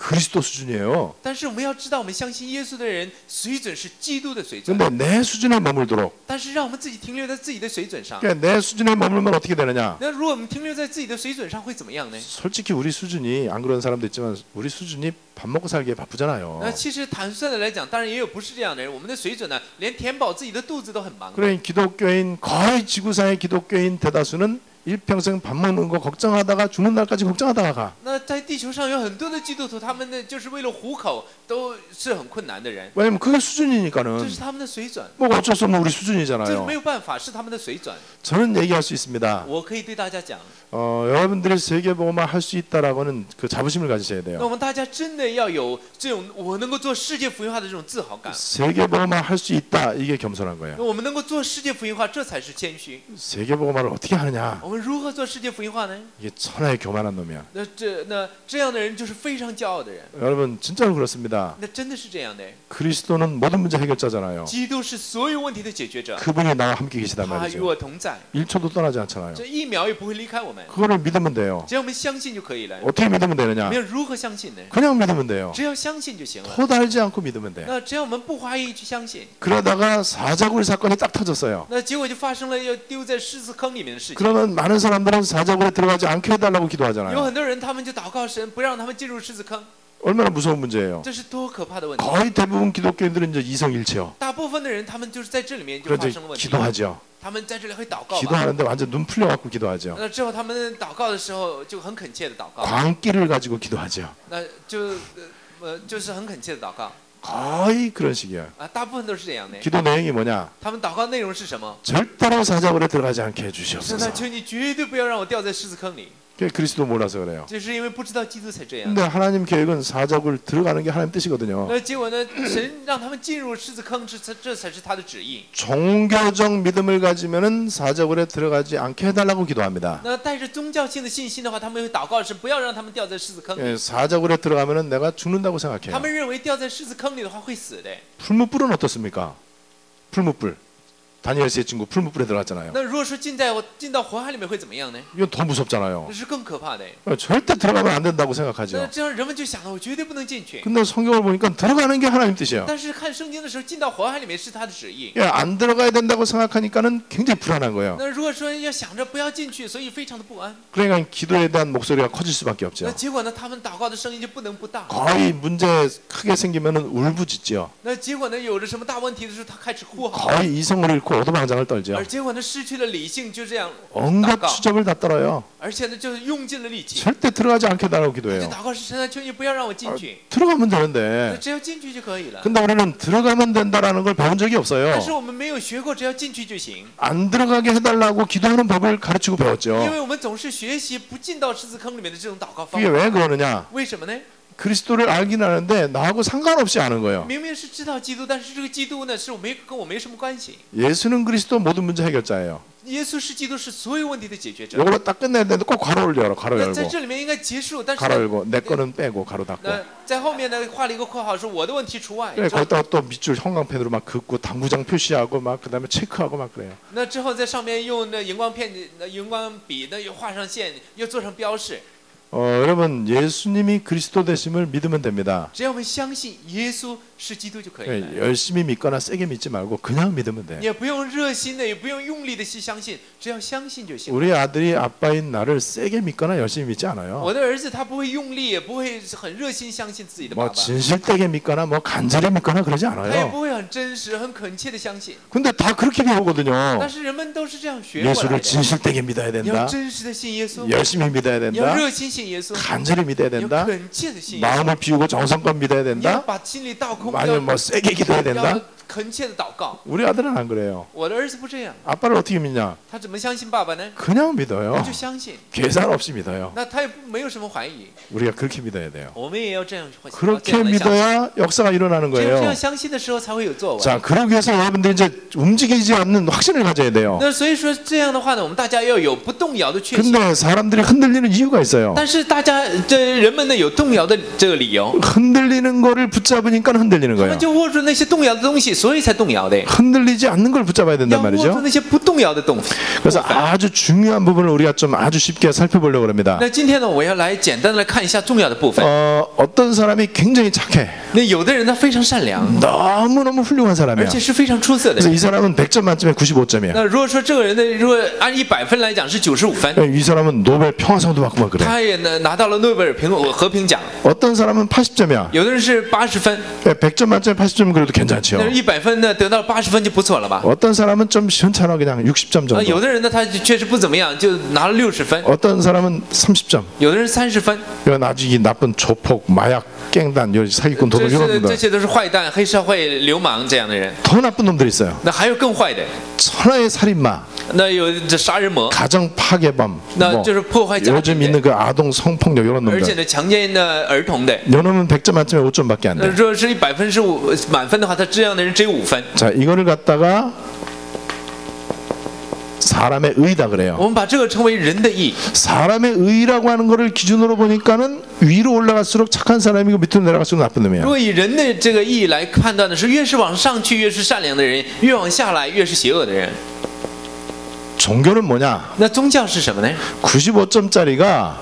그리스도 수준이에요. 但是我们要知道，我们相信耶稣的人水准是基督的水准， 근데 내 수준에 머물도록 但是让我们自己停留在自己的水准上。 그러니까 내 수준에 머물면 어떻게 되느냐? 那如果我们停留在自己的水准上，会怎么样呢？ 솔직히 우리 수준이 안 그런 사람도 있지만 우리 수준이 밥 먹고 살기에 바쁘잖아요. 那其实坦率的来讲，当然也有不是这样的人。我们的水准呢，连填饱自己的肚子都很忙。 그래 기독교인 거의 지구상의 기독교인 대다수는 일평생 밥 먹는 거 걱정하다가 죽는 날까지 걱정하다가 가. 那在地球上有很多的基督徒，他们呢就是为了糊口都是很困难的人， 왜냐면 그게 这 수준이니까는 是他们的水准， 뭐 어쩔 수 없는 우리 这 수준이잖아요. 没有办法，是他们的水准。 저는 얘기할 수 있습니다. 我可以对大家讲， 여러분들이 세계복음화 할 수 있다라고는 그 자부심을 가지셔야 那我 돼요. 们大家真的要有这种我能够做世界福音化的这种自豪感。 세계복음화 할 수 있다 이게 겸손한 거예요. 那我们能够做世界福音化，这才是谦虚。 세계복음화를 어떻게 하느냐? 我们如何做世界福音化呢？ 이게 천하의 교만한 놈이야. 那这样的人就是非常骄傲的人。 여러분 진짜로 그렇습니다. 那真的是这样的。 그리스도는 모든 문제 해결자잖아요. 基督是所有问题的解决者， 그분이 나와 함께 계시단 他与 말이죠. 我同在， 1초도 떠나지 않잖아요. 这一秒也不会离开我们。 그거를 믿으면 돼요. 只要我们相信就可以了。 어떻게 믿으면 我 되느냐? 们要如何相信呢？ 그냥 믿으면 돼요. 只要相信就行了。 토 달지 않고 믿으면 돼. 那只要我们不怀疑去相信， 그러다가 사자굴 사건이 딱 터졌어요. 那结果就发生了要丢在狮子坑里面的事情。 그러면 많은 사람들은 사자굴에 들어가지 않게 해달라고 有 기도하잖아요. 很多人他们就祷告神，不让他们进入狮子坑， 얼마나 무서운 문제예요. 这是多可怕的问题。 거의 대부분 기독교인들은 이제 이성일치요. 大部分的人他们就是在这里面就发 그래서 生了问题， 기도하죠. 他们在这里会祷告吧。 기도하는데 완전 눈 풀려갖고 기도하죠. 那之后他们祷告的时候就很恳切的祷告， 광기를 가지고 기도하죠. 那就是很恳切的祷告 거의 그런 식이에요. 啊，大部分都是这样的。 기도 내용이 뭐냐? 他们祷告内容是什么？ 절대로 사자굴에 들어가지 않게 是 해주시옵소서. 那求你绝对不要让我掉在狮子坑里， 그게 그리스도 몰라서 그래요. 就是因为不知道基督才这样。 근데 하나님 계획은 사자굴 들어가는 게 하나님 뜻이거든요. 那结果呢？神让他们进入狮子坑，这才是他的旨意。 종교적 믿음을 가지면은 사자굴에 들어가지 않게 해달라고 기도합니다. 那带着宗教性的信心的话，他们会祷告神不要让他们掉在狮子坑里。 예, 사자굴에 들어가면은 내가 죽는다고 他 생각해요. 们认为掉在狮子坑里的话会死的。 풀무불은 어떻습니까? 풀무불. 다니엘 세 친구 풀무불에 들어갔잖아요. 那如果说进到火海里面会怎么样呢？ 이건 더 무섭잖아요. 那是更可怕的。 절대 들어가면 안 된다고 那 생각하죠. 这样人们就想到，我绝对不能进去。 근데 성경을 보니까 들어가는 게 하나님 뜻이에요. 但是看圣经的时候，进到火海里面是他的旨意。 예, 안 들어가야 된다고 생각하니까는 굉장히 불안한 거예요. 那如果说要想着不要进去，所以非常的不安。 그러니까 기도에 대한 목소리가 커질 수밖에 那 없죠. 结果呢，他们祷告的声音就不能不大。 거의 문제 크게 생기면은 울부짖죠. 那结果呢，有着什么大问题的时候，他开始哭嚎。 거의 이성을 잃고 오도방장을 떨죠. 而结果呢，失去了理性，就这样祷 온갖 告， 추적을 다 떨어요. 而且呢，就是用尽了力气。 절대 들어가지 않게 달라고 就 기도해요. 祷告是神啊，求你不要让我进去， 들어가면 那 되는데. 只要进去就可以了。 근데 우리는 들어가면 된다라는 걸 배운 적이 없어요. 但是我们没有学过，只要进去就行。 안 들어가게 해달라고 기도하는 법을 가르치고 因 배웠죠. 为我们总是学习不进到狮子坑里面的这种祷告方 그게 法。 왜 그러느냐? 为什么呢？ 그리스도를 알긴 하는데 나하고 상관없이 아는 거예요. 明明是知道基督，但是这个基督呢，是跟我没什么关系。 예수는 그리스도 모든 문제 해결자예요. 耶稣是基督，是所有问题的解决者。 이걸로 딱 끝내야 되는데 꼭 괄호를 열어. 괄호 那在 열고. 这里面应该结束，但是 괄호 呢 열고. 내 거는 빼고 괄호 닫고. 那在后面呢画了一个括号，说我的问题除外。 그래, 거기다가 또 밑줄 형광펜으로 막 긋고 당구장 표시하고 막 그다음에 체크하고 막 그래요. 那之后在上面用那荧光片、荧光笔呢，又画上线，又做上标示。 여러분 예수님이 그리스도 되심을 믿으면 됩니다. 只要我们相信耶稣是基督就可以了。 예, 열심히 믿거나 세게 믿지 말고 그냥 믿으면 돼. 也不用热心的，也不用用力的去相信，只要相信就行。 우리 아들이 아빠인 나를 세게 믿거나 열심히 믿지 않아요. 我的儿子他不会用力，也不会很热心相信自己的爸 뭐 爸， 진실되게 믿거나 뭐 간절히 믿거나 그러지 他也 않아요. 不会很真实、很恳切的相信。 근데 다 그렇게 배우거든요. 但是人们都是这样学过来 예수를 的。 진실되게 믿어야 你 된다. 要真实的信耶稣， 열심히 믿어야 你要 된다. 热心信耶稣， 간절히 믿어야 你要 된다. 恳切的信耶稣， 마음을 비우고 정성껏 믿어야 你要 된다. 把心里倒空， 아니면 뭐 세게 기도해야 要 된다. 恳切的祷告。 우리 아들은 안 그래요. 我的儿子不这样， 아빠를 어떻게 믿냐? 他怎么相信爸爸呢？ 그냥 믿어요. 他就相信， 계산 없이 믿어요. 那他也没有什么怀疑。 우리가 그렇게 믿어야 돼요. 我们也要这样，这 그렇게 样来相信。 믿어야 역사가 일어나는 只有这 거예요. 样相信的时候，才会有作为。 자, 그러기 위해서 여러분들이 이제 움직이지 않는 확신을 가져야 돼요. 那所以说这样的话呢，我们大家要有不动摇的确信。 근데 사람들이 흔들리는 이유가 있어요. 但是大家这人们呢有动摇的这个理由， 흔들리는 거를 붙잡으니까 흔들리는 他 거예요. 们就握住那些动摇的东西，所以才动摇的。 흔들리지 않는 걸 붙잡아야 要 된단 握住 말이죠. 那些不动摇的东西。 그래서 아주 중요한 부분을 우리가 좀 아주 쉽게 살펴보려고 합니다. 那今天呢，我要来简单的来看一下重要的部分。 어떤 사람이 굉장히 착해. 那有的人他非常善良， 너무너무 훌륭한 而 사람이야. 且是非常出色的 그래서 人。 이 사람은 100점 만점에 95점이야. 那如果说这个人呢，如果按100分来讲是95分， 이 사람은 노벨 평화상도 받고 막 그래. 他也呢拿到了诺贝尔和平奖。 어떤 사람은 80점이야. 有的人是80分， 100점 만점에 80점은 그래도 괜찮죠. 那100分呢得到80分就不错了吧？ 어떤 사람은 좀 시원찮아 그냥 60점 有 정도. 的人呢他确实不怎么样，就拿了60分， 어떤 사람은 30점. 有的人30分。 이건 아주 이 나쁜 조폭, 마약, 깽단, 사기꾼, 这 도둑 이런 这 놈들. 些都是坏蛋、黑社会、流氓这样的人。 더 나쁜 놈들이 있어요. 那还有更坏的， 천하의 살인마, 那有这杀人魔， 가정 파괴범, 那 뭐 就是破坏家庭 요즘 的， 있는 그 아동 성폭력 이런 而且 놈들. 呢强奸呢儿童的。 요놈은 100점 만점에 5점밖에 안 那 돼. 如果是100分是满分的话，他这样的人只有5分。 자, 이거를 갖다가 사람의 의다 그래요. 我们把这个称为人的义。 사람의 의라고 하는 거를 기준으로 보니까는 위로 올라갈수록 착한 사람이고 밑으로 내려갈수록 나쁜 如 놈이에요. 果以人的这个义来判断的是，越是往上去越是善良的人，越往下来越是邪恶的人。 종교는 뭐냐? 那宗教是什么呢？ 95점짜리가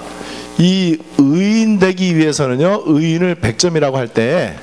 이 의인 되기 위해서는요, 의인을 100점이라고 할 때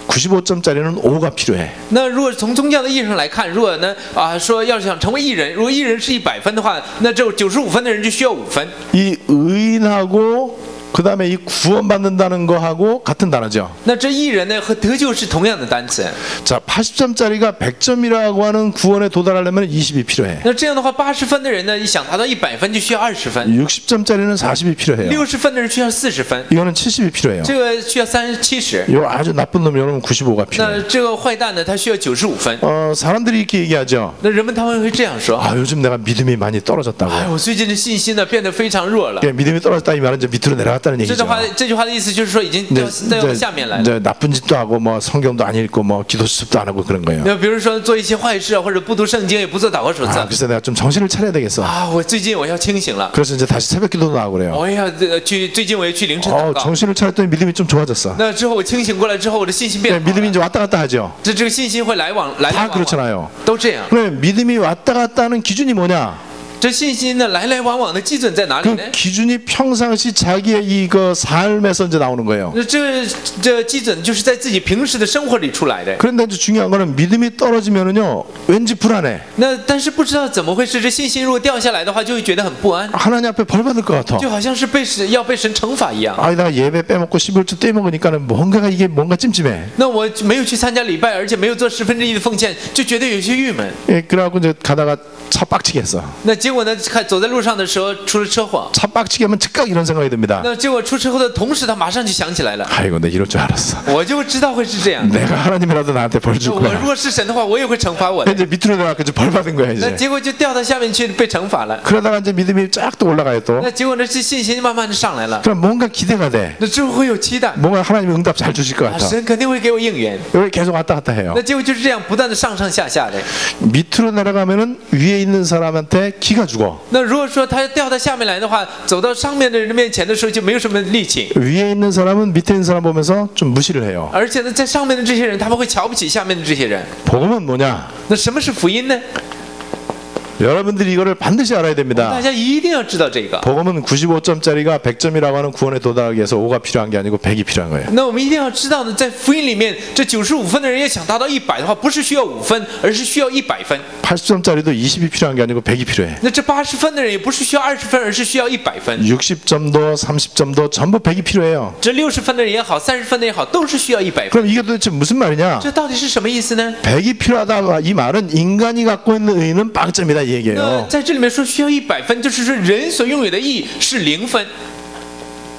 95점짜리는 5가 필요해. 那如果从宗教的意义上来看，如果呢说要想成为义人，如果义人是100分的话，那这95分的人就需要5分。 이 의인하고 그 다음에 이 구원받는다는 거하고 같은 단어죠. 那这义人呢和得救是同样的单词。 자, 80점짜리가 100점이라고 하는 구원에 도달하려면 20이 필요해. 那这样的话，80分的人呢，想达到100分就需要20分， 60점짜리는 40이 필요해요. 60分的人需要40分， 이거는 70이 필요해요. 这个需要70。 요 아주 나쁜 놈 요놈은 95가 那 필요해. 这个坏蛋呢，他需要95分。 사람들이 이렇게 얘기하죠. 那人们他们会这样说： 아, 요즘 내가 믿음이 많이 떨어졌다고. 哎，我最近的信心呢变得非常弱了。 믿음이 떨어졌다 이 말은 이제 밑으로 내려갔다 올라갔다는 这 얘기죠. 句话的意思就是说已经 이제, 到下面来了。 이제 나쁜 짓도 하고 뭐 성경도 안 읽고 뭐 기도 수습도 안 하고 그런 거예요. 那比如说做一些坏事啊，或者不读圣经，也不做祷告守则 그래서 내가 좀 정신을 차려야 되겠어. 啊，我最近我要清醒了， 그래서 이제 다시 새벽 기도도 나오고 그래요. 我要最近我要去凌晨祷告。 정신을 차렸더니 믿음이 좀 좋아졌어. 那之后我清醒过来之后，我的信心变好了。 믿음이 이제 왔다 갔다 하죠. 这个信心会来往来 다 往往， 그렇잖아요. 都这样。 그래 믿음이 왔다 갔다 하는 기준이 뭐냐? 这信心呢来来往往的基准在哪里呢？ 그 기준이 평상시 자기의 이거 삶에서 이제 나오는 거예요. 那这基准就是在自己平时的生活里出来的。 그런데 이제 중요한 거는 믿음이 떨어지면은요 왠지 불안해. 那但是不知道怎么回事，这信心如果掉下来的话，就会觉得很不安， 하나님 앞에 벌 받을 것 같아. 就好像是要被神惩罚一样。 아, 내가 예배 빼먹고 11조 떼먹으니까는 뭔가 찜찜해. 那我没有去参加礼拜，而且没有做1/10的奉献，就觉得有些郁闷。 예, 그래갖고 이제 가다가 차 빡치게 했어. 那结果呢，走在路上的时候出了车祸。 차 빡치게 하면 즉각 이런 생각이 듭니다. 那结果出车祸的同时，他马上就想起来了， 아이고, 내 이럴 줄 알았어. 我就知道会是这样。 내가 하나님이라도 나한테 벌 줄 我如 거야. 果是神的话，我也会惩罚我的。 이제 밑으로 내려가서 이제 벌 받은 거야 那 이제. 结果就掉到下面去被惩罚了。 그러다가 이제 믿음이 쫙 또 올라가요 또. 那结果呢，这信心慢慢的上来了。 그럼 뭔가 기대가 돼. 那之后会有期待， 뭔가 하나님이 응답 잘 주실 것 啊， 같아. 神肯定会给我应允。 여기 계속 왔다 갔다 해요. 那结果就是这样，不断的上上下下的。 밑으로 내려가면은 위에 있는 사람한테 기가 죽어. 那如果说他掉到下面来的话，走到上面的人面前的时候，就没有什么力气。 위에 있는 사람은 밑에 있는 사람 보면서 좀 무시를 해요. 而且呢，在上面的这些人，他们会瞧不起下面的这些人。 복음은 뭐냐? 那什么是福音呢？ 여러분들이 이거를 반드시 알아야 大 됩니다. 家一定要知道这个。 복음은 95점짜리가 100점이라고 하는 구원에 도달하기 위해서 5가 필요한 게 아니고 100이 필요한 거예요. 那我们一定要知道呢，在福音里面，这95分的人也想达到100的话，不是需要5分，而是需要100分。 80점짜리도 20이 필요한 게 아니고 100이 필요해. 那这80分的人也不是需要20分，而是需要100分。 60점도 30점도 전부 100이 필요해요. 这60分的人也好，30分的也好，都是需要100分。 그럼 이게 도대체 무슨 말이냐? 这到底是什么意思呢？ 100이 필요하다 이 말은 인간이 갖고 있는 의의는 빵점이다 이 那 얘기예요. 在这里面说需要100分，就是说人所拥有的义是0分，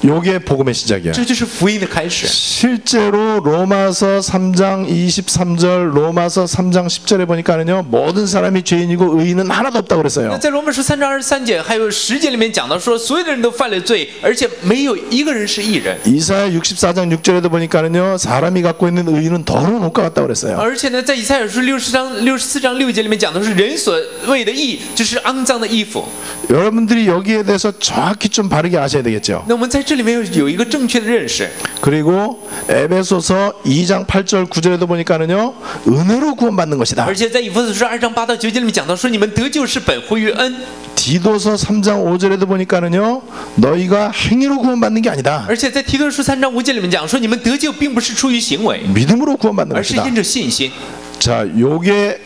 요게 복음의 시작이야. 这就是福音的开始。 실제로 로마서 3장 23절, 로마서 3장 10절에 보니까는요 모든 사람이 죄인이고 의인은 하나도 없다고 那 그랬어요. 在罗马书3章23节，还有10节里面讲到说，所有的人都犯了罪，而且没有一个人是义人。 이사야 64장 6절에도 보니까는요 사람이 갖고 있는 의인은 더러운 옷과 같다고 그랬어요. 而且呢，在以赛亚书64章6节里面讲的是人所谓的义，就是肮脏的衣服。 여러분들이 여기에 대해서 정확히 좀 바르게 아셔야 되겠죠. 那我们在这里面有一个正确的认识。 그리고 에베소서 2장 8절 9절에도 보니까는요 은혜로 구원받는 것이다. 而且在以弗所书2章8到9节里面讲到说，你们得救是本乎于恩。 디도서 3장 5절에도 보니까는요 너희가 행위로 구원받는 게 아니다. 而且在提多书3章5节里面讲说，你们得救并不是出于行为， 믿음으로 구원받는 而是 것이다. 因着信心。 자, 요게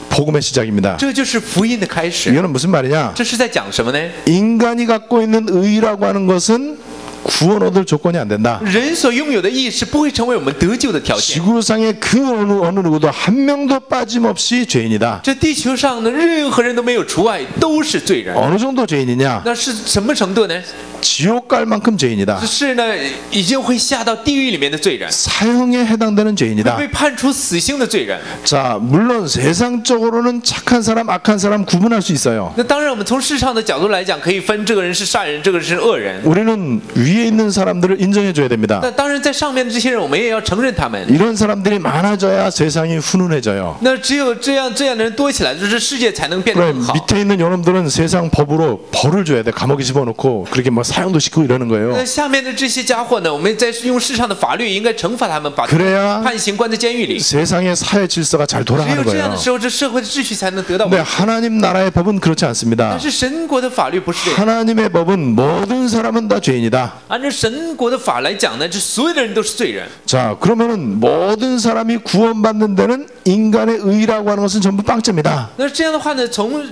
복음의 시작입니다. 这就是福音的开始。 이거는 무슨 말이냐? 这是在讲什么呢？ 인간이 갖고 있는 의라고 하는 것은 구원 얻을 조건이 안 된다. 人所拥有的义是不会成为我们得救的条件。 지구상의 그 어느 누구도 한 명도 빠짐없이 죄인이다. 这地球上的任何人都没有除外，都是罪人。 어느 정도 죄인이냐? 那是什么程度呢？ 지옥 갈 만큼 죄인이다. 是呢，已经会下到地狱里面的罪人， 사형에 해당되는 죄인이다. 被判处死刑的罪人。 자, 물론 세상적으로는 착한 사람, 악한 사람 구분할 수 있어요. 那当然，我们从世上的角度来讲，可以分这个人是善人，这个人是恶人。 우리는 위에 있는 사람들을 인정해 줘야 됩니다. 那当然，在上面的这些人，我们也要承认他们。 이런 사람들이 많아져야 세상이 훈훈해져요. 那只有这样的人多起来，就是世界才能变得 그래, 更好。 밑에 있는 여러분들은 세상 법으로 벌을 줘야 돼. 감옥에 집어넣고 그렇게 뭐 사형도 시키고 이러는 거예요. 那下面的这些家伙呢，我们在用世上的法律应该惩罚他们，把 그래야 判刑关在监狱里。 세상의 사회 질서가 잘 只有 돌아가는 这样 거예요. 的时候，这社会的秩序才能得到 근데 稳定。 하나님 나라의 법은 그렇지 않습니다. 但是神国的法律不是这样。 하나님의 법은 모든 사람은 다 죄인이다. 按照神国的法来讲呢，这所有的人都是罪人。 자, 그러면은 모든 사람이 구원받는 데는 인간의 의라고 하는 것은 전부 빵점이다. 那这样的话呢，从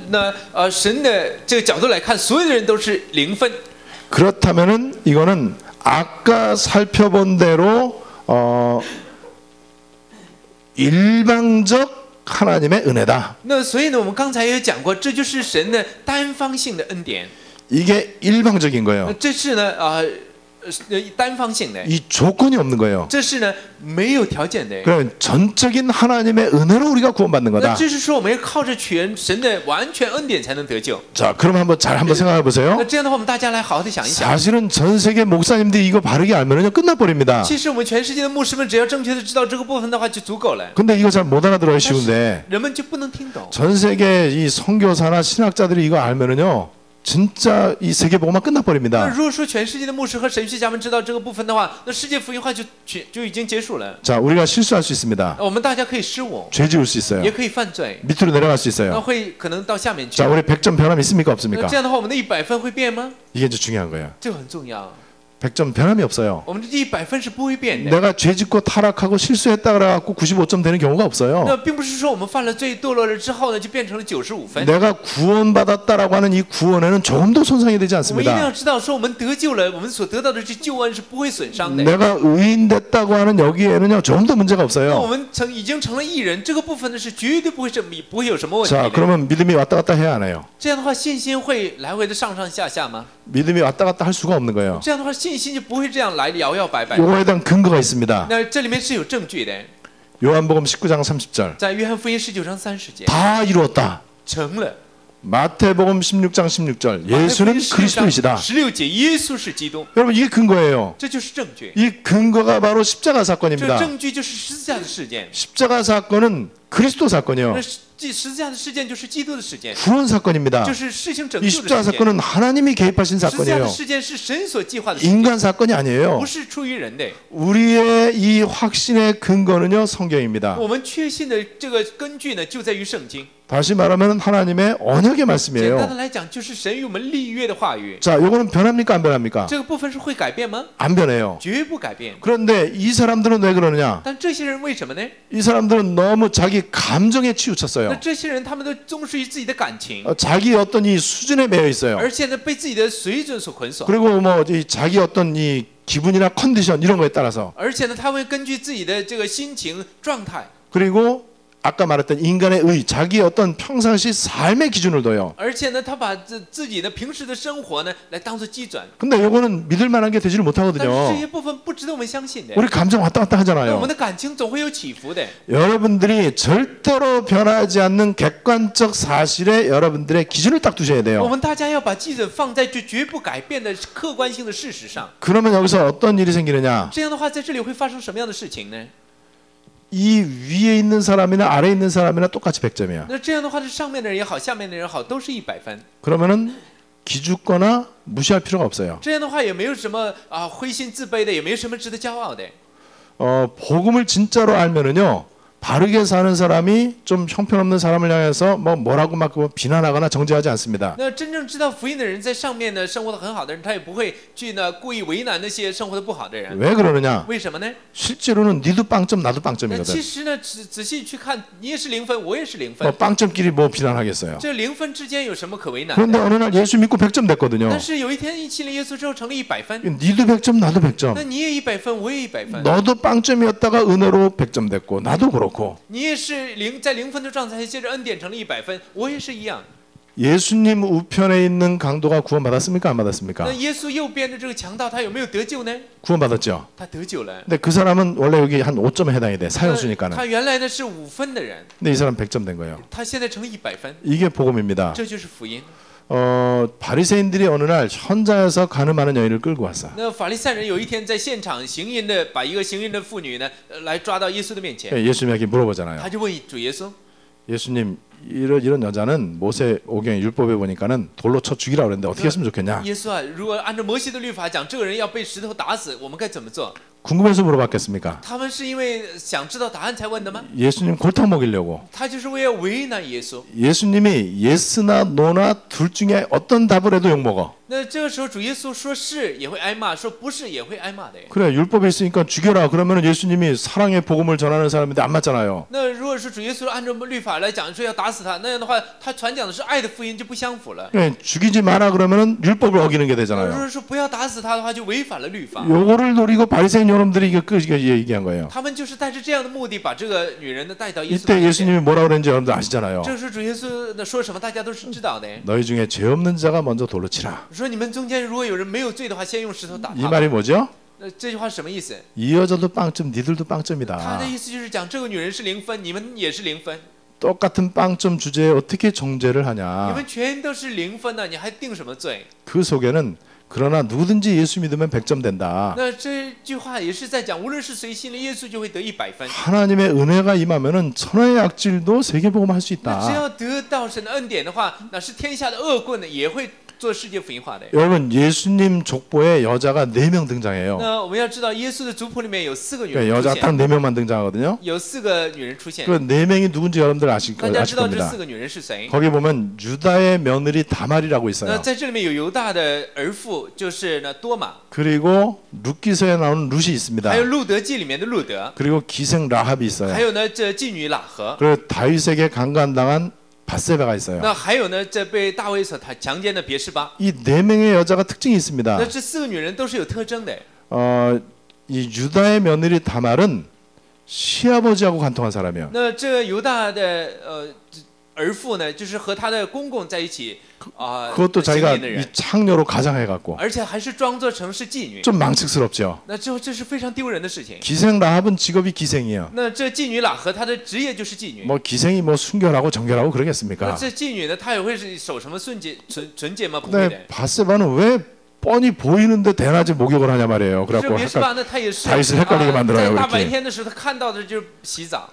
神的这个角度来看，所有的人都是0分。 그렇다면은 이거는 아까 살펴본 대로 일방적 하나님의 은혜다. 那所以呢，我们刚才也讲过，这就是神的单方性的恩典。 이게 일방적인 거예요. 这是呢单方性的， 이 조건이 없는 거예요. 这是呢没有条件的。 그러니까 전적인 하나님의 은혜로 우리가 구원받는 那 거다. 这是说我们要靠着全神的完全恩典才能得救。 자, 그럼 한번 생각해 那 보세요. 这样的话，我们大家来好好的想一想。 사실은 전 세계 목사님들이 이거 바르게 알면은요 끝나버립니다. 其实我们全世界的牧师们只要正确的知道这个部分的话就足够了， 근데 이거 잘 못 알아들어요 쉬운데. 人们就不能听懂。 전 세계 이 선교사나 신학자들이 이거 알면은요 진짜 이 세계복음만 那 끝나버립니다. 如果说全世界的牧师和神学家们知道这个部分的话，那世界福音化就已经结束了。 자, 우리가 실수할 수 있습니다. 我们大家可以失误， 죄 지을 수 있어요. 也可以犯罪， 밑으로 내려갈 수 那 있어요. 会可能到下面去 자, 。 우리 100점 변함 있습니까 那 없습니까? 这样的话，我们的100分会变吗？ 이게 이제 중요한 거예요. 这个很重要。 100점 변함이 없어요. 我们的100分是不会变的。 내가 죄 짓고 타락하고 실수했다 그래갖고 95점 되는 경우가 那 없어요. 并不是说我们犯了罪堕落了之后呢，就变成了95分。 내가 구원받았다라고 하는 이 구원에는 조금도 손상이 되지 我们一定要 않습니다. 知道，说我们得救了，我们所得到的这救恩是不会损伤的。 내가 의인 됐다고 하는 여기에는요 조금도 문제가 那我 없어요. 们已经成了义人，这个部分呢是绝对不会有什么问题 자, 的。 그러면 믿음이 왔다 갔다 해야 안 해요? 这样的话，信心会来回的上上下下吗？ 믿음이 왔다 갔다 할 수가 없는 거예요. 这样的话，信心就不会这样来摇摇摆摆。 요거에 대한 근거가 있습니다. 那这里面是有证据的， 요한복음 19장 30절. 在约翰福音19章30节 다 이루었다. 成了。 마태복음 16장 16절. 예수는 그리스도이시다. 16节，耶稣是基督， 여러분 이게 근거예요. 这就是证据。 이 근거가 바로 십자가 这 사건입니다. 证据就是十字架的事件， 십자가 사건은 그리스도 사건이요. 那十字架的事件就是基督的事件， 구원 사건입니다. 就是事情拯 이 救 십자가 的事件。 사건은 하나님이 개입하신 十字架的 사건이에요. 事件是神所计划的事件， 인간 사건이 아니에요. 不是出于人的。 우리의 이 확신의 근거는요 성경입니다. 我们确信的这个根据呢，就在于圣经。 다시 말하면 하나님의 언약의 简单的 말씀이에요. 来讲，就是神与我们立约的话语。 자, 요거는 변합니까 안 변합니까? 这个部分是会改变吗？ 안 변해요. 绝不改变。 그런데 이 사람들은 왜 그러느냐? 但这些人为什么呢？ 이 사람들은 너무 자기 감정에 那 치우쳤어요. 这些人他们都忠实于自己的感情， 자기 어떤 이 수준에 매여 있어요. 而且呢被自己的水准所捆锁， 그리고 뭐 이 자기 어떤 이 기분이나 컨디션 이런 거에 따라서 而且呢他会根据自己的这个心情状态， 그리고 아까 말했던 인간의 의, 자기 어떤 평상시 삶의 기준을 둬요. 而且呢他把自己的平时的生活呢来当做基准。 근데 요거는 믿을 만한 게 되지를 但是这 못하거든요. 些部分不值得我们相信的。 우리 감정 왔다 갔다 那我 하잖아요. 们的感情总会有起伏的。 여러분들이 절대로 변하지 않는 객관적 사실에 여러분들의 기준을 딱 두셔야 我 돼요. 们大家要把基准放在这绝不改变的客观性的事实上。 그러면 여기서 어떤 일이 생기느냐? 这样的话，在这里会发生什么样的事情呢？ 이 위에 있는 사람이나 아래에 있는 사람이나 똑같이 100점이야. 那这样的话，是上面的人也好，下面的人也好，都是100分。 그러면은 기죽거나 무시할 필요가 없어요. 这样的话，也没有什么灰心自卑的，也没有什么值得骄傲的。 복음을 진짜로 알면은요. 바르게 사는 사람이 좀 형편없는 사람을 향해서 뭐라고 막 비난하거나 정죄하지 않습니다. 那真正知道福音的人，在上面呢生活的很好的人，他也不会去呢故意为难那些生活的不好的人。 왜 그러느냐? 为什么呢？ 실제로는 니도 빵점 나도 那 빵점이거든. 其实呢，仔细去看，你也是0分，我也是0 뭐 分。 빵점끼리 뭐 비난하겠어요. 这0分之间有什么可为难 그런데 的？ 어느 날 예수 믿고 100점 됐거든요. 但是有一天一信了耶稣之后，成了100分， 니도 100점 나도 那 100점. 你也100分，我也100分。 너도 빵점이었다가 은혜로 100점 됐고 나도 그렇고. 你也是在0分的状态，接着恩典成了100分，我也是一样。 예수님 우편에 있는 강도가 구원받았습니까 안 那 받았습니까? 耶稣右边的这个强盗，他有没有得救呢？ 구원받았죠. 他得救了。 근데 그 사람은 원래 여기 한 5점에 해당이 돼. 他 사형수니까는. 原来呢是5分的人， 근데 이 사람 100점 된 거예요. 他现在成了100分， 이게 복음입니다. 这就是福音。 바리새인들이 어느 날 현자에서 가늠하는 여인을 끌고 왔어. 那法利赛人有一天在现场行淫的，把一个行淫的妇女呢来抓到耶稣的面前， 예수님에게 물어보잖아요. 他就问主耶稣， 예수님 이런 여자는 모세 오경 율법에 보니까는 돌로 쳐 죽이라 그랬는데 어떻게 했으면 좋겠냐? 耶稣啊，如果按照摩西的律法讲，这个人要被石头打死，我们该怎么做？ 궁금해서 물어봤겠습니까? 他们是因为想知道答案才问的吗？ 예수님 골탕 먹이려고. 他就是为了为难耶稣。 예수님이 예스나 노나 둘 중에 어떤 답을 해도 욕먹어. 那这个时候主耶稣说是也会挨骂，说不是也会挨骂的。 그래 율법에 있으니까 죽여라. 그러면 예수님이 사랑의 복음을 전하는 사람인데 안 맞잖아요. 那如果是主耶稣按照律法来讲，说要打死他，那样的话，他传讲的是爱的福音就不相符了。 예, 죽이지 마라 그러면은 율법을 어기는 게 如 되잖아요. 果说不要打死他的话，就违反了律法。 요거를 노리고 바리새인 여러분들이 이거 얘기한 거예요. 他们就是带着这样的目的，把这个女人呢带到耶稣 이때 面前。 예수님이 뭐라 그랬는지 여러분들 아시잖아요. 这时主耶稣说什么，大家都是知道的。 너희 중에 죄 없는 자가 먼저 돌로 치라. 说你们中间如果有人没有罪的话，先用石头打 이 他。 말이 뭐죠? 这句话是什么意思？ 이 여자도 빵점, 니들도 他的 빵점이다. 意思就是讲这个女人是0分，你们也是0分， 똑같은 빵점 주제에 어떻게 정죄를 你 하냐. 们全都是0分呢，你还定什么罪？ 그 속에는 그러나 누구든지 예수 믿으면 100점 된다. 那这句话也是在讲，无论是谁信了耶稣，就会得100分。 하나님의 은혜가 임하면은 천하의 악질도 세계복음 할 수 那只 있다. 要得到神的恩典的话，那是天下的恶棍呢也会做世界福音化的。 여러분 예수님 족보에 여자가 4명 등장해요. 那我们要知道，耶稣的族谱里面有4个女 그러니까 人出 여자가 现， 딱 4명만 등장하거든요. 有4个女人出现。 그 4명이 누군지 여러분들 아실 大家知道这 겁니다. 4个女人是谁？ 거기 보면 유다의 며느리 다말이라고 那 있어요. 在这里面有犹大的儿妇，就是呢多玛， 그리고 룻기서에 나오는 룻이 还有 있습니다. 路德记里面的路德， 그리고 기생 라합이 还 있어요. 有呢这妓女喇合， 그리고 다윗에게 강간당한 바세바가 있어요. 那还有呢这被大卫所强奸的别是巴。 이 4명의 여자가 특징이 있습니다. 那这4个女人都是有特征的。 이 유다의 며느리 다말은 시아버지하고 관통한 사람이에요. 那这犹大的儿妇呢，就是和他的公公在一起行 그것도 자기가 淫的 이 人， 창녀로 가장해갖고 而且还是装作成是妓女。 좀 망측스럽죠. 那这是非常丢人的事情。 기생 라합은 직업이 기생이에요. 那这妓女喇合她的职业就是妓女。 뭐 기생이 뭐 순결하고 정결하고 那 그러겠습니까? 这妓女呢，她也会是守什么纯洁吗？不会的。 근데 바세바는 왜 뻔히 보이는데 대낮에 목욕을 하냐 말이에요. 这 그래갖고 别是吧？那她也是 다윗을 헷갈리게 만들어요. 在大白 그렇게. 天的时候，她看到的就是洗澡。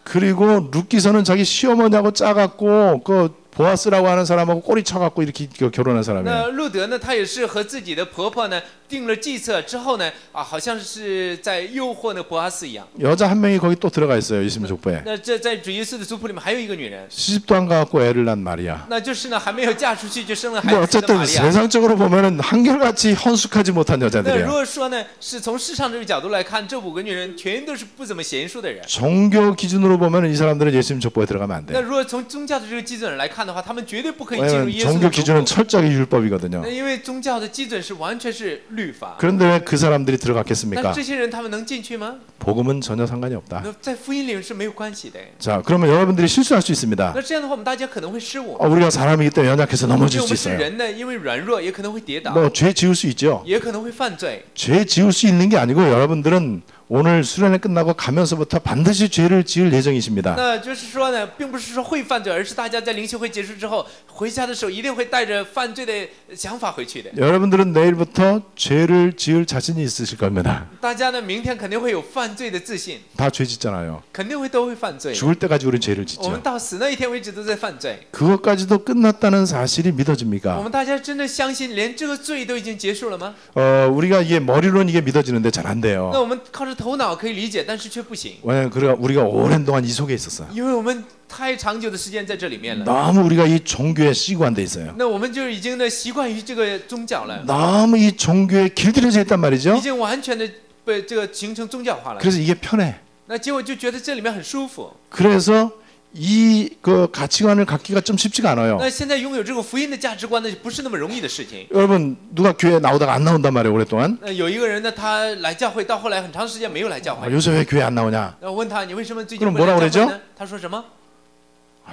그리고 룻기서는 자기 시어머니하고 짜갖고 그 보아스라고 하는 사람하고 꼬리 쳐갖고 이렇게 결혼한 那 사람이에요. 路德呢，她也是和自己的婆婆呢定了计策之后呢，好像是在诱惑那博阿斯一样。 여자 한 명이 거기 또 들어가 있어요. 예수님 족보에. 那这在主耶稣的族谱里面还有一个女人， 시집도 안 가갖고 애를 낳은 마리아. 那就是呢还没有嫁出去就生了孩 뭐 子的 어쨌든 玛利亚。 세상적으로 보면은 한결같이 헌숙하지 못한 那如 여자들이에요. 果说呢，是从世上这个角度来看，这5个女人全都是不怎么贤淑的人。 종교 기준으로 보면은 이 사람들은 예수님 족보에 들어가면 안 那 돼. 如果从宗教的这个基准来看的话，他们绝对不可以进入 왜냐면 耶稣 종교 的族 기준은 谱。 철저하게 율법이거든요. 那因为宗教的基准是完全是律法。 그런데 왜 그 사람들이 那 들어갔겠습니까? 这些人他们能进去吗？ 복음은 전혀 상관이 없다. 那在福音里面是没有关系的。 자, 그러면 여러분들이 실수할 수 있습니다. 那这样的话，我们大家可能会失误。 우리가 사람이기 때문에 연약해서 因为 넘어질 我 수 们是 있어요. 人呢，因为软弱也可能会跌倒， 뭐 죄 지을 수 있죠. 也可能会犯罪。 죄 지을 수 있는 게 아니고 여러분들은 오늘 수련회 끝나고 가면서부터 반드시 죄를 지을 예정이십니다. 那就是说呢，并不是说会犯罪，而是大家在灵修会结束之后回家的时候，一定会带着犯罪的想法回去的。 여러분들은 내일부터 죄를 지을 자신이 있으실 겁니다. 大家呢，明天肯定会有犯罪的自信， 다 죄 짓잖아요. 肯定都会犯罪。 죽을 때까지 우리 죄를 我们 짓죠. 到死那一天为止都在犯罪。 그것까지도 끝났다는 사실이 我 믿어집니까? 们大家真的相信连这个罪都已经结束了吗？ 우리가 이게 머리로는 이게 믿어지는데 잘 안 那 돼요. 我们靠着头脑可以理解，但是却不行， 왜냐면 우리가 오랜 동안 이 속에 있었어요. 因为我们太长久的时间在这里面了。 너무 우리가 이 종교에 시구한 돼 있어요. 那我们就已经呢习惯于这个宗教了， 너무 이 종교에 길들여져 있단 已 말이죠. 经完全的被这个形成宗教化了。 그래서 이게 편해. 那结果就觉得这里面很舒服。 그래서 이 그 가치관을 갖기가 좀 쉽지가 않아요. 那现在拥有这种福音的价值观呢，不是那么容易的事情。 여러분 누가 교회 나오다가 안 나온단 말이에요 오랫동안. 那有一个人呢，他来教会，到后来很长时间没有来教会。 요새 왜 교회 안 나오냐? 那我问他，你为什么最近 그럼 不来 뭐라고 教会 그러죠? 呢？他说什么？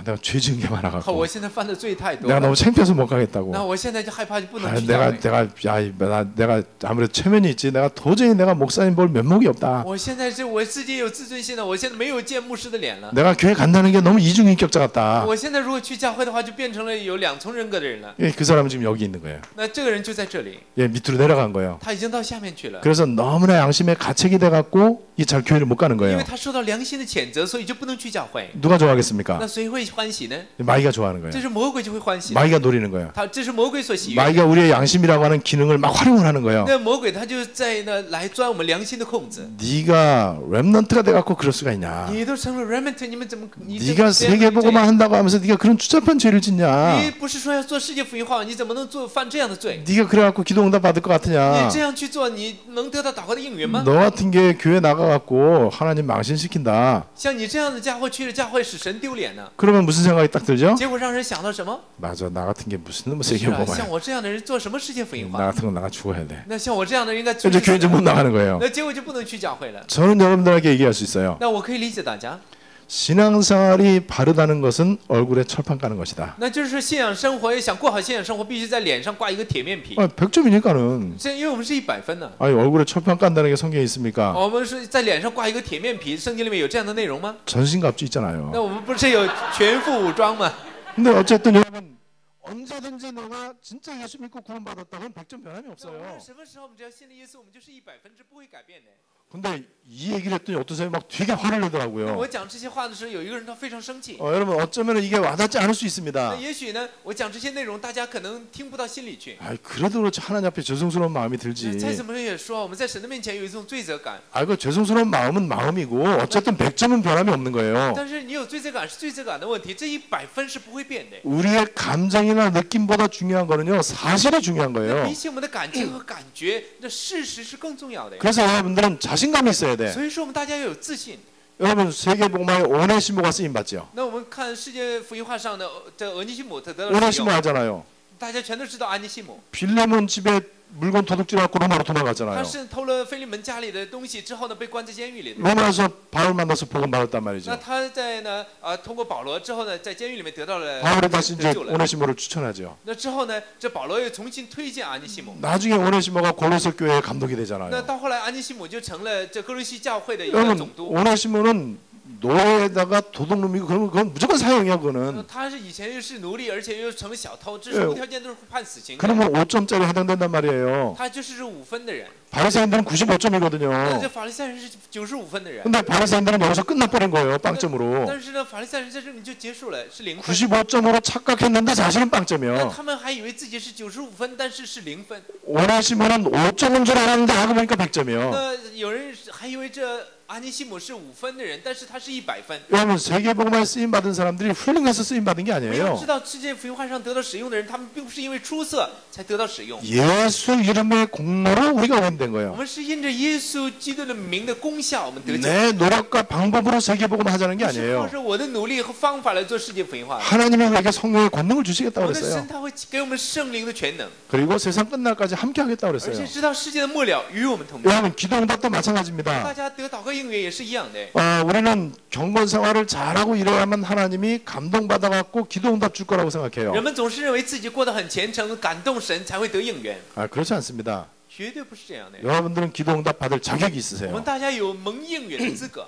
내가 죄 지은 게 我 많아갖고 现在犯的罪太多 내가 了， 너무 창피해서 못 가겠다고. 那我现在就害怕，就不能 아, 去教会。 내가 아무래도 체면이 있지. 내가 도저히 내가 목사님 볼 면목이 없다. 我现在是我自己有自尊心的，我现在没有见牧师的脸了。 내가 교회 간다는 게 너무 이중인격자 같다. 我现在如果去教会的话，就变成了有2重人格的人了。 예, 그 사람은 지금 여기 있는 거예요. 那这个人就在这里， 예, 밑으로 내려간 거예요. 他已经到下面去了， 그래서 너무나 양심에 가책이 돼갖고 이 잘 교회를 못 가는 因 거예요. 为他受到良心的谴责，所以就不能去教会。 누가 좋아하겠습니까? 那谁会欢喜呢？ 마귀가 좋아하는 这 거예요. 是魔鬼就会欢喜， 마귀가 노리는 거예요. 这是魔鬼所喜悦。 마귀가 우리의 양심이라고 하는 기능을 막 활용을 하는 거예요. 那魔鬼他就在那来钻我们良心的空子。 네가 렘넌트가 돼갖고 그럴 수가 있냐? 你都成了 remnant，你们怎么你怎么 네가 这样 세계보고만 한다고 하면서 네가 그런 추잡한 죄를 짓냐? 你不是说要做世界福音化，你怎么能犯这样的罪？ 네가 그래갖고 기도응답 받을 것 你 같으냐? 这样去做，你能得到祷告的应允吗？ 너 같은 게 교회 나가갖고 하나님 망신시킨다. 像你这样的家伙去了教会，使神丢脸呢？ 그럼 그러면 무슨 생각이 딱 들죠? 结果让人想到什么？ 맞아, 나 같은 게 무슨 놈의 是啊， 세계복음이야. 像我这样的人做什么世界福音 나 化？ 같은 건 나가 죽어야 돼. 那像我这样的人应该出 이제 去 교회 이제 못 死， 나가는 거예요. 那结果就不能去教会了。 저는 여러분들에게 얘기할 수 있어요. 那我可以理解大家， 신앙생활이 바르다는 것은 얼굴에 철판 까는 것이다. 那就是信仰生活，要想过好信仰生活，必须在脸上挂一个铁面皮。 100점이니까는 这因为我们是100分呢， 아니 얼굴에 철판 깐다는 게 성경에 있습니까? 我们是在脸上挂一个铁面皮，圣经里面有这样的内容吗？ 전신갑주 있잖아요. 那我们不是有全副武装吗？ 근데 어쨌든 여러분 언제든지 내가 진짜 예수 믿고 구원받았다면 100점 변함이 那我 없어요. 们什么时候我们只要信了耶稣，我们就是100%不会改变的。 근데 이 얘기를 했더니 어떠세요? 막 되게 화를 那 내더라고요. 我讲这些话的时候，有一个人他非常生气。 여러분 어쩌면 이게 와닿지 않을 수 那 있습니다. 也许呢，我讲这些内容，大家可能听不到心里去。 아이, 그래도 그렇지 하나님 앞에 죄송스러운 마음이 再 들지. 怎么也说，我们在神的面前有一种罪责感。 그 죄송스러운 마음은 마음이고 어쨌든 100점은 변함이 없는 거예요. 但是你有罪责感是罪责感的问题，这100分是不会变的。 우리의 감정이나 느낌보다 중요한 거는요 사실이 중요한 那 거예요. 比起我们的感情和感觉，那事实是更重要的。 그래서 여러분들은 자신감이 있어야 돼. 所以说，我们大家要有自信。 여러분 세계복음화에 오네시모가 쓰임 받죠. 那我们看世界福音化上的这俄尼西姆得到了使 오네시모 用， 알잖아요. 大家全都知道安尼西姆， 빌레몬 집에 물건 도둑질하고 로마로 他 도망갔잖아요. 是偷了菲利门家里的东西之后呢，被关在监狱里的。 로마에서 바울 만나서 복음 받았단 那 말이죠. 他在呢通过保罗之后呢，在监狱里面得到了 바울이 다시 이제 得救了。 오네시모를 추천하죠. 那之后呢，这保罗又重新推荐安尼西姆。 나중에 오네시모가 골로새 교회의 감독이 那 되잖아요. 到后来，安尼西姆就成了这哥罗西教会的一个 여러분 总督。 오네시모는 노예에다가 도둑놈이고 그러면 그건 무조건 사형이야 那 그거는. 他是以前又是奴隶，而且又成了小偷，这哎是无条件都是判死刑的。 그러면 5점짜리 해당된단 말이에요. 他就是这5分的人， 바리새인들은 那 95점이거든요. 这法利赛人是95分的人。 근데 바리새인들은 여기서 끝나버린 거예요. 빵점으로. 但是呢，法利赛人在这里就结束了，是0分。 95점으로 착각했는데 사실은 那 빵점이요. 他们还以为自己是95分，但是是0分。 오네시모는 5점인 줄 알았는데 알고 보니까 100점이요. 那有人还以为这阿尼西姆是5分的人，但是他是100分。 여러분 세계복음화에 쓰임 받은 사람들이 훌륭해서 쓰임 받은 게 我们要 아니에요. 知道，世界福音化上得到使用的人，他们并不是因为出色才得到使用， 예수 이름의 공로로 우리가 원된 我 거예요. 们是因着耶稣基督的名的功效，我们得救。 내 노력과 방법으로 세계복음 하자는 게 不是靠 아니에요. 着我的努力和方法来做世界福音化的。 하나님이 우리에게 성령의 권능을 주시겠다고 我的 그랬어요. 神他会给我们圣灵的全能， 그리고 세상 끝날까지 함께 하겠다고 而且 그랬어요. 直到世界的末了与我们同在。 여러분 기도응답도 大 마찬가지입니다. 家得祷告应允也是一样的。 우리는 경건 생활을 잘하고 이래야만 하나님이 감동받아갖고 기도응답 줄 거라고 생각해요. 人们总是认为自己过得很虔诚，感动神才会得应允， 그렇지 않습니다. 绝对不是这样的。 여러분들은 기도응답 받을 자격이 我们 있으세요. 大家有蒙应允的资格。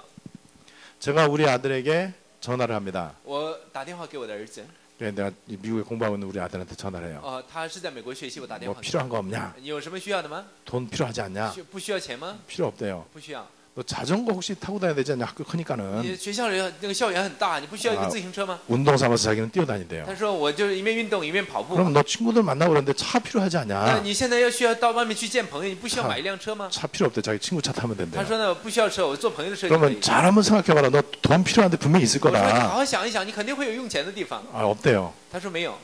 제가 우리 아들에게 전화를 합니다. 我打电话给我的儿子， 내가 미국에 공부하고 있는 우리 아들한테 전화를 해요. 他是在美国学习，我打电 뭐 话给他。 필요한 거 없냐? 你有什么需要的吗？ 돈 필요하지 않냐? 不需要钱吗？ 필요 없대요. 不需要。 너 자전거 혹시 타고 다녀야 되지 않냐? 학교 크니까는 你学校里那个校园很大，你不需要一个自行车吗？ 운동 삼아서 자기는 뛰어다닌대요. 他说我就是一面运动一面跑步。 그럼 너 친구들 만나고 그러는데 차 필요하지 那 않냐? 你现在需要到外面去见朋友，你不需要买一辆车吗？ 차 필요 없대. 자기 친구 차 타면 他 된대요. 说呢，不需要车，我坐朋友的车就可以 그러면 。잘 한번 생각해봐라. 너 돈 필요한데 분명히 있을 我说你好 거다. 好想一想，你肯定会有用钱的地方。 없대요. 他说没有。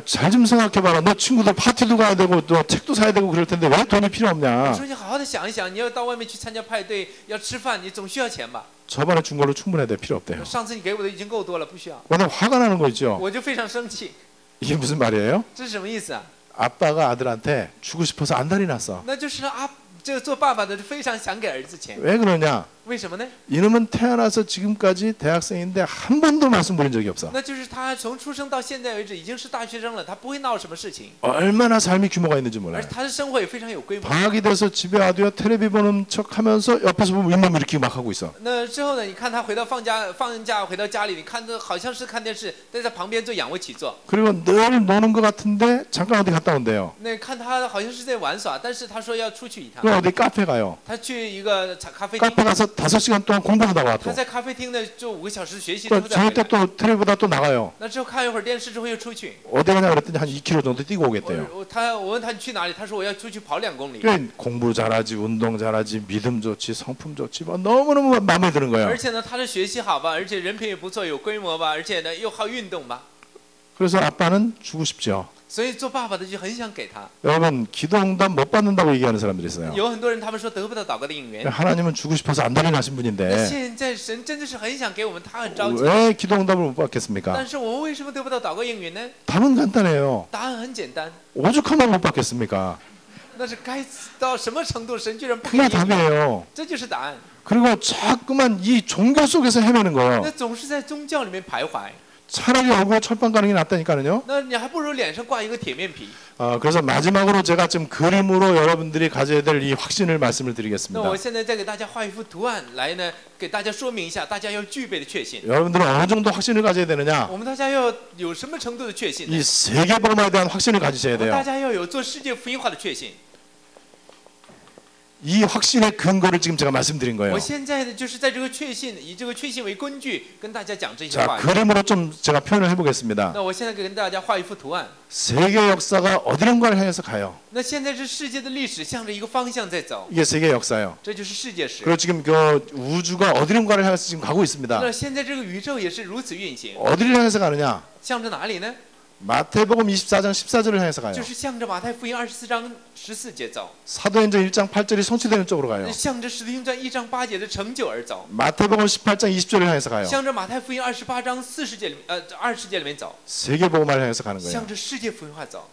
잘 좀 생각해봐라. 너 친구들 파티도 가야 되고 너 책도 사야 되고 그럴 텐데 왜 돈이 필요 我 없냐? 说你好好的想一想，你要到外面去参加派对，要吃饭，你总需要钱吧？ 저번에 준 걸로 충분해. 필요 없대요. 上次你给我的已经够多了，不需要。 왜냐면 화가 나는 거 있죠. 我就非常生气， 이게 무슨 말이에요? 这是什么意思啊？ 아빠가 아들한테 주고 싶어서 안달이 났어. 那就是这个做爸爸的就非常想给儿子钱， 왜 그러냐? 为什么呢？ 이놈은 태어나서 지금까지 대학생인데 한 번도 말씀 부린 적이 없어. 那就是他从出生到现在为止已经是大学生了，他不会闹什么事情， 얼마나 삶이 규모가 있는지 而 몰라요. 且他的生活也非常有规模。 방학이 돼서 집에 와도요 텔레비 보는 척하면서 옆에서 보면 윗몸 이렇게 막 하고 있어. 那之后呢？你看他回到放假回到家里，你看着好像是看电视，但在旁边做仰卧起坐。 그리고 늘 노는 것 같은데 잠깐 어디 갔다 온대요. 那看他好像是在玩耍，但是他说要出去一趟， 그럼 어디 카페 가요. 他去一个咖啡厅， 카페 가서 5시간 동안 공부하다가 와 他 또. 在咖啡厅呢就5个小时学习之后 또 再回 저녁 때 来。 또 텔레비보다 또 나가요. 那之后看一会儿电视之后又出去。 어디 가냐 그랬더니 한 2km 정도 뛰고 오겠대요. 我问他你去哪里，他说我要出去跑2公里。 그러니까 공부 잘하지, 운동 잘하지, 믿음 좋지, 성품 좋지, 뭐 너무너무 마음에 드는 거예요. 而且呢，他的学习好吧，而且人品也不错，有规模吧，而且呢又好运动吧。 그래서 아빠는 주고 싶죠. 所以做爸爸的就很想给他。 여러분 기도 응답 못 받는다고 얘기하는 사람들이 있어요. 有很多人他们说得不到祷告的应允。 하나님은 주고 싶어서 안달이 나신 那 분인데 现在神真的是很想给我们，他很着急。 왜 기도 응답을 못 받겠습니까? 但是我们为什么得不到祷告应允呢？ 답은 간단해요. 答案很简单， 오죽하면 못 받겠습니까? 那是该到什么程度，神居然不给 그게 应允， 답이에요. 这就是答案。 그리고 자꾸만 이 종교 속에서 헤매는 거예요. 那总是在宗教里面徘徊， 차라리 얼굴에 철판 가는 게 낫다니까요. 那你还不如脸上挂一个铁面皮。 그래서 마지막으로 제가 좀 그림으로 여러분들이 가져야 될 이 확신을 말씀을 那 드리겠습니다. 我现在再给大家画一幅图案来呢，给大家说明一下，大家要具备的确信。 여러분들은 어느 정도 확신을 가져야 되느냐? 我们大家要有什么程度的确信呢？ 이 세계복음에 대한 확신을 가지셔야 我们大 돼요. 家要有做世界福音化的确信。 이 확신의 근거를 지금 제가 말씀드린 거예요. 我现在的就是在这个确信，以这个确信为根据，跟大家讲这些 자, 话语。 그림으로 좀 제가 표현을 해보겠습니다. 那我现在给大家画一幅图案。 세계 역사가 어디론가를 향해서 가요. 那现在这世界的历史向着一个方向在走， 이게 세계 역사예요. 这就是世界史。 그리고 지금 그 우주가 어디론가를 향해서 지금 가고 있습니다. 那现在这个宇宙也是如此运行， 어디를 향해서 가느냐? 向着哪里呢？ 마태복음 24장 14절을 향해서 가요. 就是向着马太福音24章14节走， 사도행전 1장 8절이 성취되는 쪽으로 가요. 向着使徒行传1章8节的成就而走， 마태복음 18장 20절을 향해서 가요. 向着马太福音28章40节20节里面走， 세계복음화를 향해서 가는 거예요. 向着世界福音化走，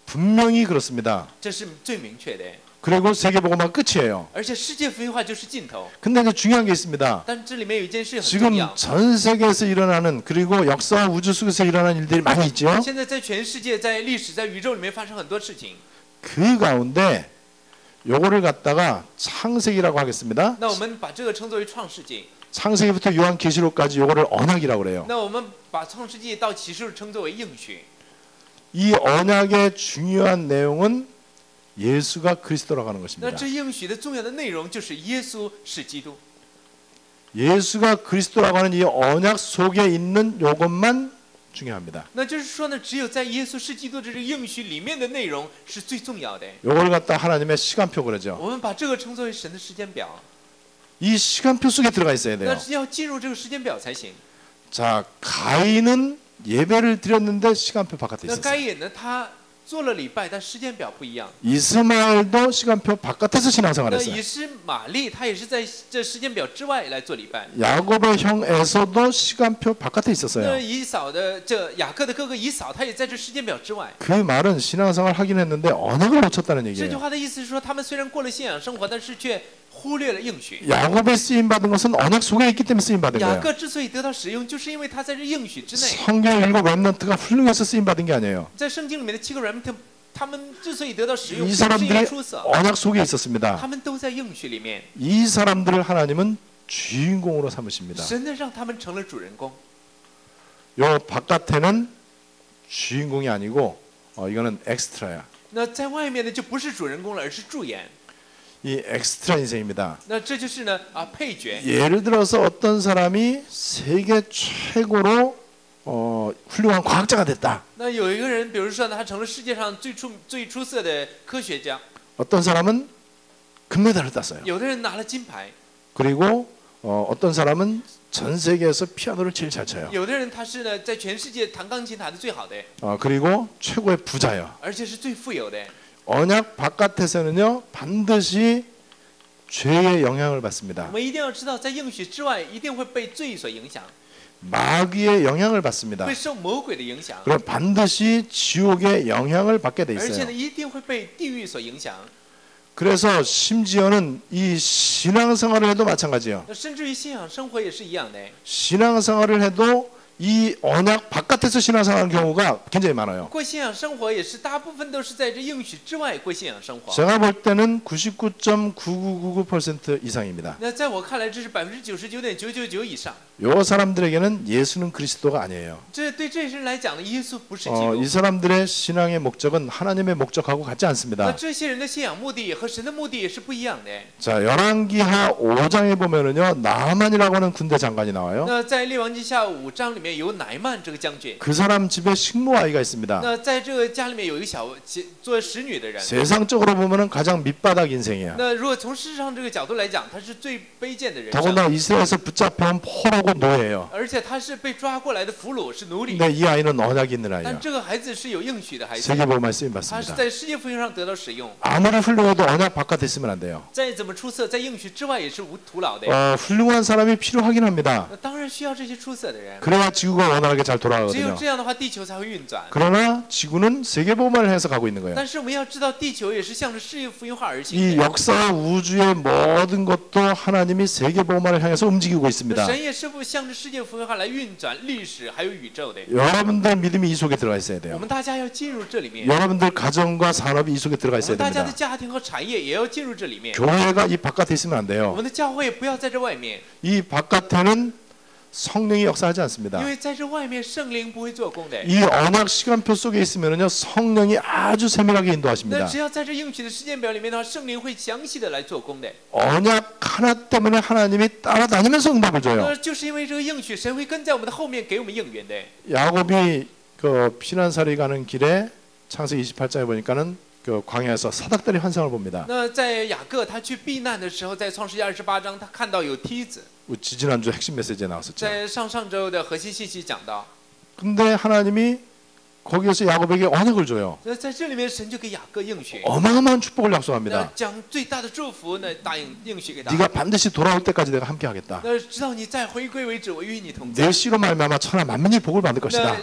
분명히 그렇습니다. 这是最明确的。 그리고 세계복음화 끝이에요. 而且世界福音化就是尽头， 근데 이제 중요한 게 있습니다. 但这里面有一件事很 지금 重要。 전 세계에서 일어나는 그리고 역사와 우주 속에서 일어나는 일들이 많이 있죠. 现在在全世界、在历史、在宇宙里面发生很多事情。 그 가운데 요거를 갖다가 창세기라고 하겠습니다. 那我们把这个称作为创世纪， 창세기부터 요한계시록까지 요거를 언약이라고 그래요. 那我们把创世纪到启示录称作为应许。 이 언약의 중요한 내용은 예수가 그리스도라고 하는 那 것입니다. 这应许的重要的内容就是耶稣是基督。 예수가 그리스도라고 하는 이 언약 속에 있는 요것만 중요합니다. 那就是说呢，只有在耶稣是基督的这个应许里面的内容是最重要的。 요걸 갖다 하나님의 시간표 그러죠. 我们把这个称作为神的时间表， 이 시간표 속에 들어가 있어야 那 돼요. 是要进入这个时间表才行。 자, 가인은 예배를 드렸는데 시간표 바깥에 那该 있었어요. 隐呢，他做了礼拜，但时间表不一样。 이스마엘도 시간표 바깥에서 那 신앙생활했어요. 以斯玛利他也是在这时间表之外来做礼拜。 야곱의 형 에서도 시간표 바깥에 那 있었어요. 以扫的这雅各的哥哥以扫，他也在这时间表之外。 그 말은 신앙생활 하긴 했는데 언약을 놓쳤다는 这句 얘기예요. 话的意思是说，他们虽然过了信仰生活，但是却忽略了应许。 야곱의 쓰임 받은 것은 언약 속에 있기 때문에 쓰임 받은 雅 거예요. 各之所以得到使用，就是因为他在这应许之内。 성경 일곱 렘넌트가 훌륭해서 쓰임 받은 게 아니에요. 在圣经里面的7个人，他们之所以得到使用， 이 是因为 사람들이 出色， 언약 속에 있었습니다. 他们都在应许里面。 이 사람들을 하나님은 주인공으로 삼으십니다. 神呢，让他们成了主人公。 요 바깥에는 주인공이 아니고 이거는 엑스트라야. 那在外面呢，就不是主人公了，而是助演。 이 엑스트라 인생입니다. 那这就是呢配角。 예를 들어서 어떤 사람이 세계 최고로 훌륭한 과학자가 됐다. 那有一个人，比如说呢，他成了世界上最出色的科学家。 어떤 사람은 금메달을 땄어요. 有的人拿了金牌， 그리고 어떤 사람은 전 세계에서 피아노를 제일 잘 쳐요. 有的人他是呢在全世界弹钢琴弹得最好的， 그리고 최고의 부자예요. 而且是最富有的。 언약 바깥에서는요 반드시 죄의 영향을 받습니다. 我们一定要知道，在应许之外，一定会被罪所影响， 마귀의 영향을 받습니다. 会受魔鬼的影响， 그럼 반드시 지옥의 영향을 받게 돼 而且 있어요. 呢，一定会被地狱所影响。 그래서 심지어는 이 신앙생활을 해도 마찬가지예요. 那甚至于信仰生活也是一样的。 신앙생활을 해도 이 언약 바깥에서 신앙생활하는 경우가 굉장히 많아요. 过信仰生活也是大部分都是在这应许之外过信仰生活。 제가 볼 때는 99.9999% 이상입니다. 那在我看来，这是99.999%以上。 요 사람들에게는 예수는 그리스도가 아니에요. 这对这些人来讲呢，耶稣不是基 이 督。 사람들의 신앙의 목적은 하나님의 목적하고 같지 那 않습니다. 这些人的信仰目的和神的目的也是不一样的。 자, 열왕기하 5장에 보면은요 나만이라고 하는 군대 장관이 나와요. 那在列王记下5章里面面有乃曼这个将军。 그 사람 집에 식모 아이가 있습니다. 那在这个家里面有一个做使女的人。 세상적으로 보면은 가장 밑바닥 인생이에요. 那如果从世上这个角度来讲，他是最卑贱的人生。 더구나 이스라엘에서 붙잡혀온 포로고 노예예요. 而且他是被抓过来的俘虏，是奴隶。 근데 이 아이는 언약이 있는 但 아이예요. 这个孩子是有应许的孩子， 세계복음에 쓰임 他是 받습니다. 在世界福音上得到使用。 아무리 훌륭해도 언약 바깥에 있으면 안 돼요. 再怎么出色，在应许之外也是无徒劳的。 훌륭한 사람이 필요하긴 합니다. 那当然需要这些出色的人， 그래야 지구가 원활하게 잘 只有 돌아가거든요. 这样的话，地球才会运转。 그러나 지구는 세계복음을 해서 가고 있는 거예요. 但是我们要知道，地球也是向着世界福音化而行 이 的。 역사와 우주의 모든 것도 하나님이 세계복음을 향해서 움직이고 있습니다. 神也是不向着世界福音化来运转历史还有宇宙的。 여러분들 믿음이 이 속에 들어가 있어야 我 돼요. 们大家要进入这里面， 여러분들 가정과 산업이 이 속에 들어가 我 있어야 们大家的 됩니다. 家庭和产业也要进入这里面。 교회가 이 바깥에 있으면 안 我 돼요. 们的教会不要在这外面， 이 바깥에는 성령이 역사하지 因 않습니다. 为在这外面圣灵不会做工的。 이 언약 시간표 속에 있으면요 성령이 아주 세밀하게 那 인도하십니다. 只要在这应许的时间表里面的话，圣灵会详细的来做工的。 언약 하나 때문에 하나님이 따라다니면서 응답을 줘요. 那就是因为这个应许，神会跟在我们的后面给我们应允的。 야곱이 그 피난살이 가는 길에 창세기 28장에 보니까는 그 광야에서 사닥다리 환상을 봅니다. 那在雅各他去避难的时候，在创世纪28章，他看到有梯子。 지지난주 핵심 메시지에 나왔었죠. 在上周的核心信息讲到， 근데 하나님이 거기에서 야곱에게 언약을 줘요. 那在这里面神就给雅各应许， 어마어마한 축복을 那 약속합니다. 将最大的祝福，那答应应许给他。 네가 반드시 돌아올 때까지 내가 함께 하겠다. 那直到你再回归为止，我与你同在。 내 씨로 말미암아 천하 만민이 복을 받을 那 것이다.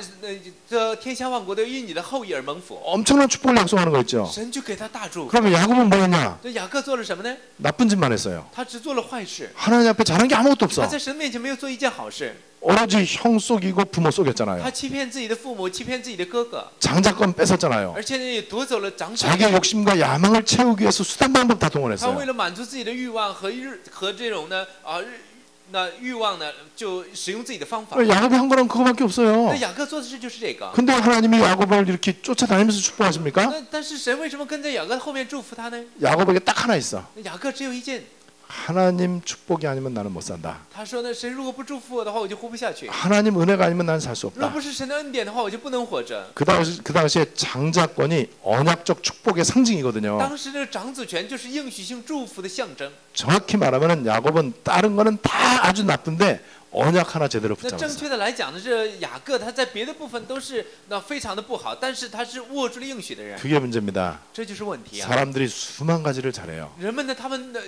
这天下万国都因你的后裔而蒙福。 엄청난 축복을 약속하는 거 있죠. 神就给他大祝福。 그러면 야곱은 뭐했냐? 这雅各做了什么呢？ 나쁜 짓만 했어요. 他只做了坏事， 하나님 앞에 잘한 게 아무것도 他 없어. 在神面前没有做一件好事。 오로지 형 속이고 부모 속였잖아요. 他欺骗自己的父母，欺骗自己的哥哥， 장자권 뺏었잖아요. 而且呢也夺走了长子。 자기 욕심과 야망을 채우기 위해서 수단 방법 다 他 동원했어요. 为了满足自己的欲望和这种呢那欲望呢，就使用自己的方法。 야곱이 한 거는 그거밖에 없어요. 那雅各做的事就是这个。 근데 하나님이 야곱을 이렇게 쫓아다니면서 축복하십니까? 但是神为什么跟在雅各后面祝福他呢？ 야곱에게 딱 하나 있어. 雅各只有一件， 하나님 축복이 아니면 나는 못 산다. 他说呢，神如果不祝福我的话，我就活不下去； 하나님 은혜가 아니면 나는 살 수 若 없다. 不是神的恩典的话，我就不能活着。 그 당시에 장자권이 언약적 축복의 상징이거든요. 当时的长子权就是应许性祝福的象征。 정확히 말하면 야곱은 다른 거는 다 아주 나쁜데 언약 하나 제대로 那正 붙잡았어요. 确的来讲呢，这雅各他在别的部分都是那非常的不好，但是他是握住了应许的人， 그게 문제입니다. 这就是问题啊。 사람들이 수만 가지를 잘해요. 人们呢，他们的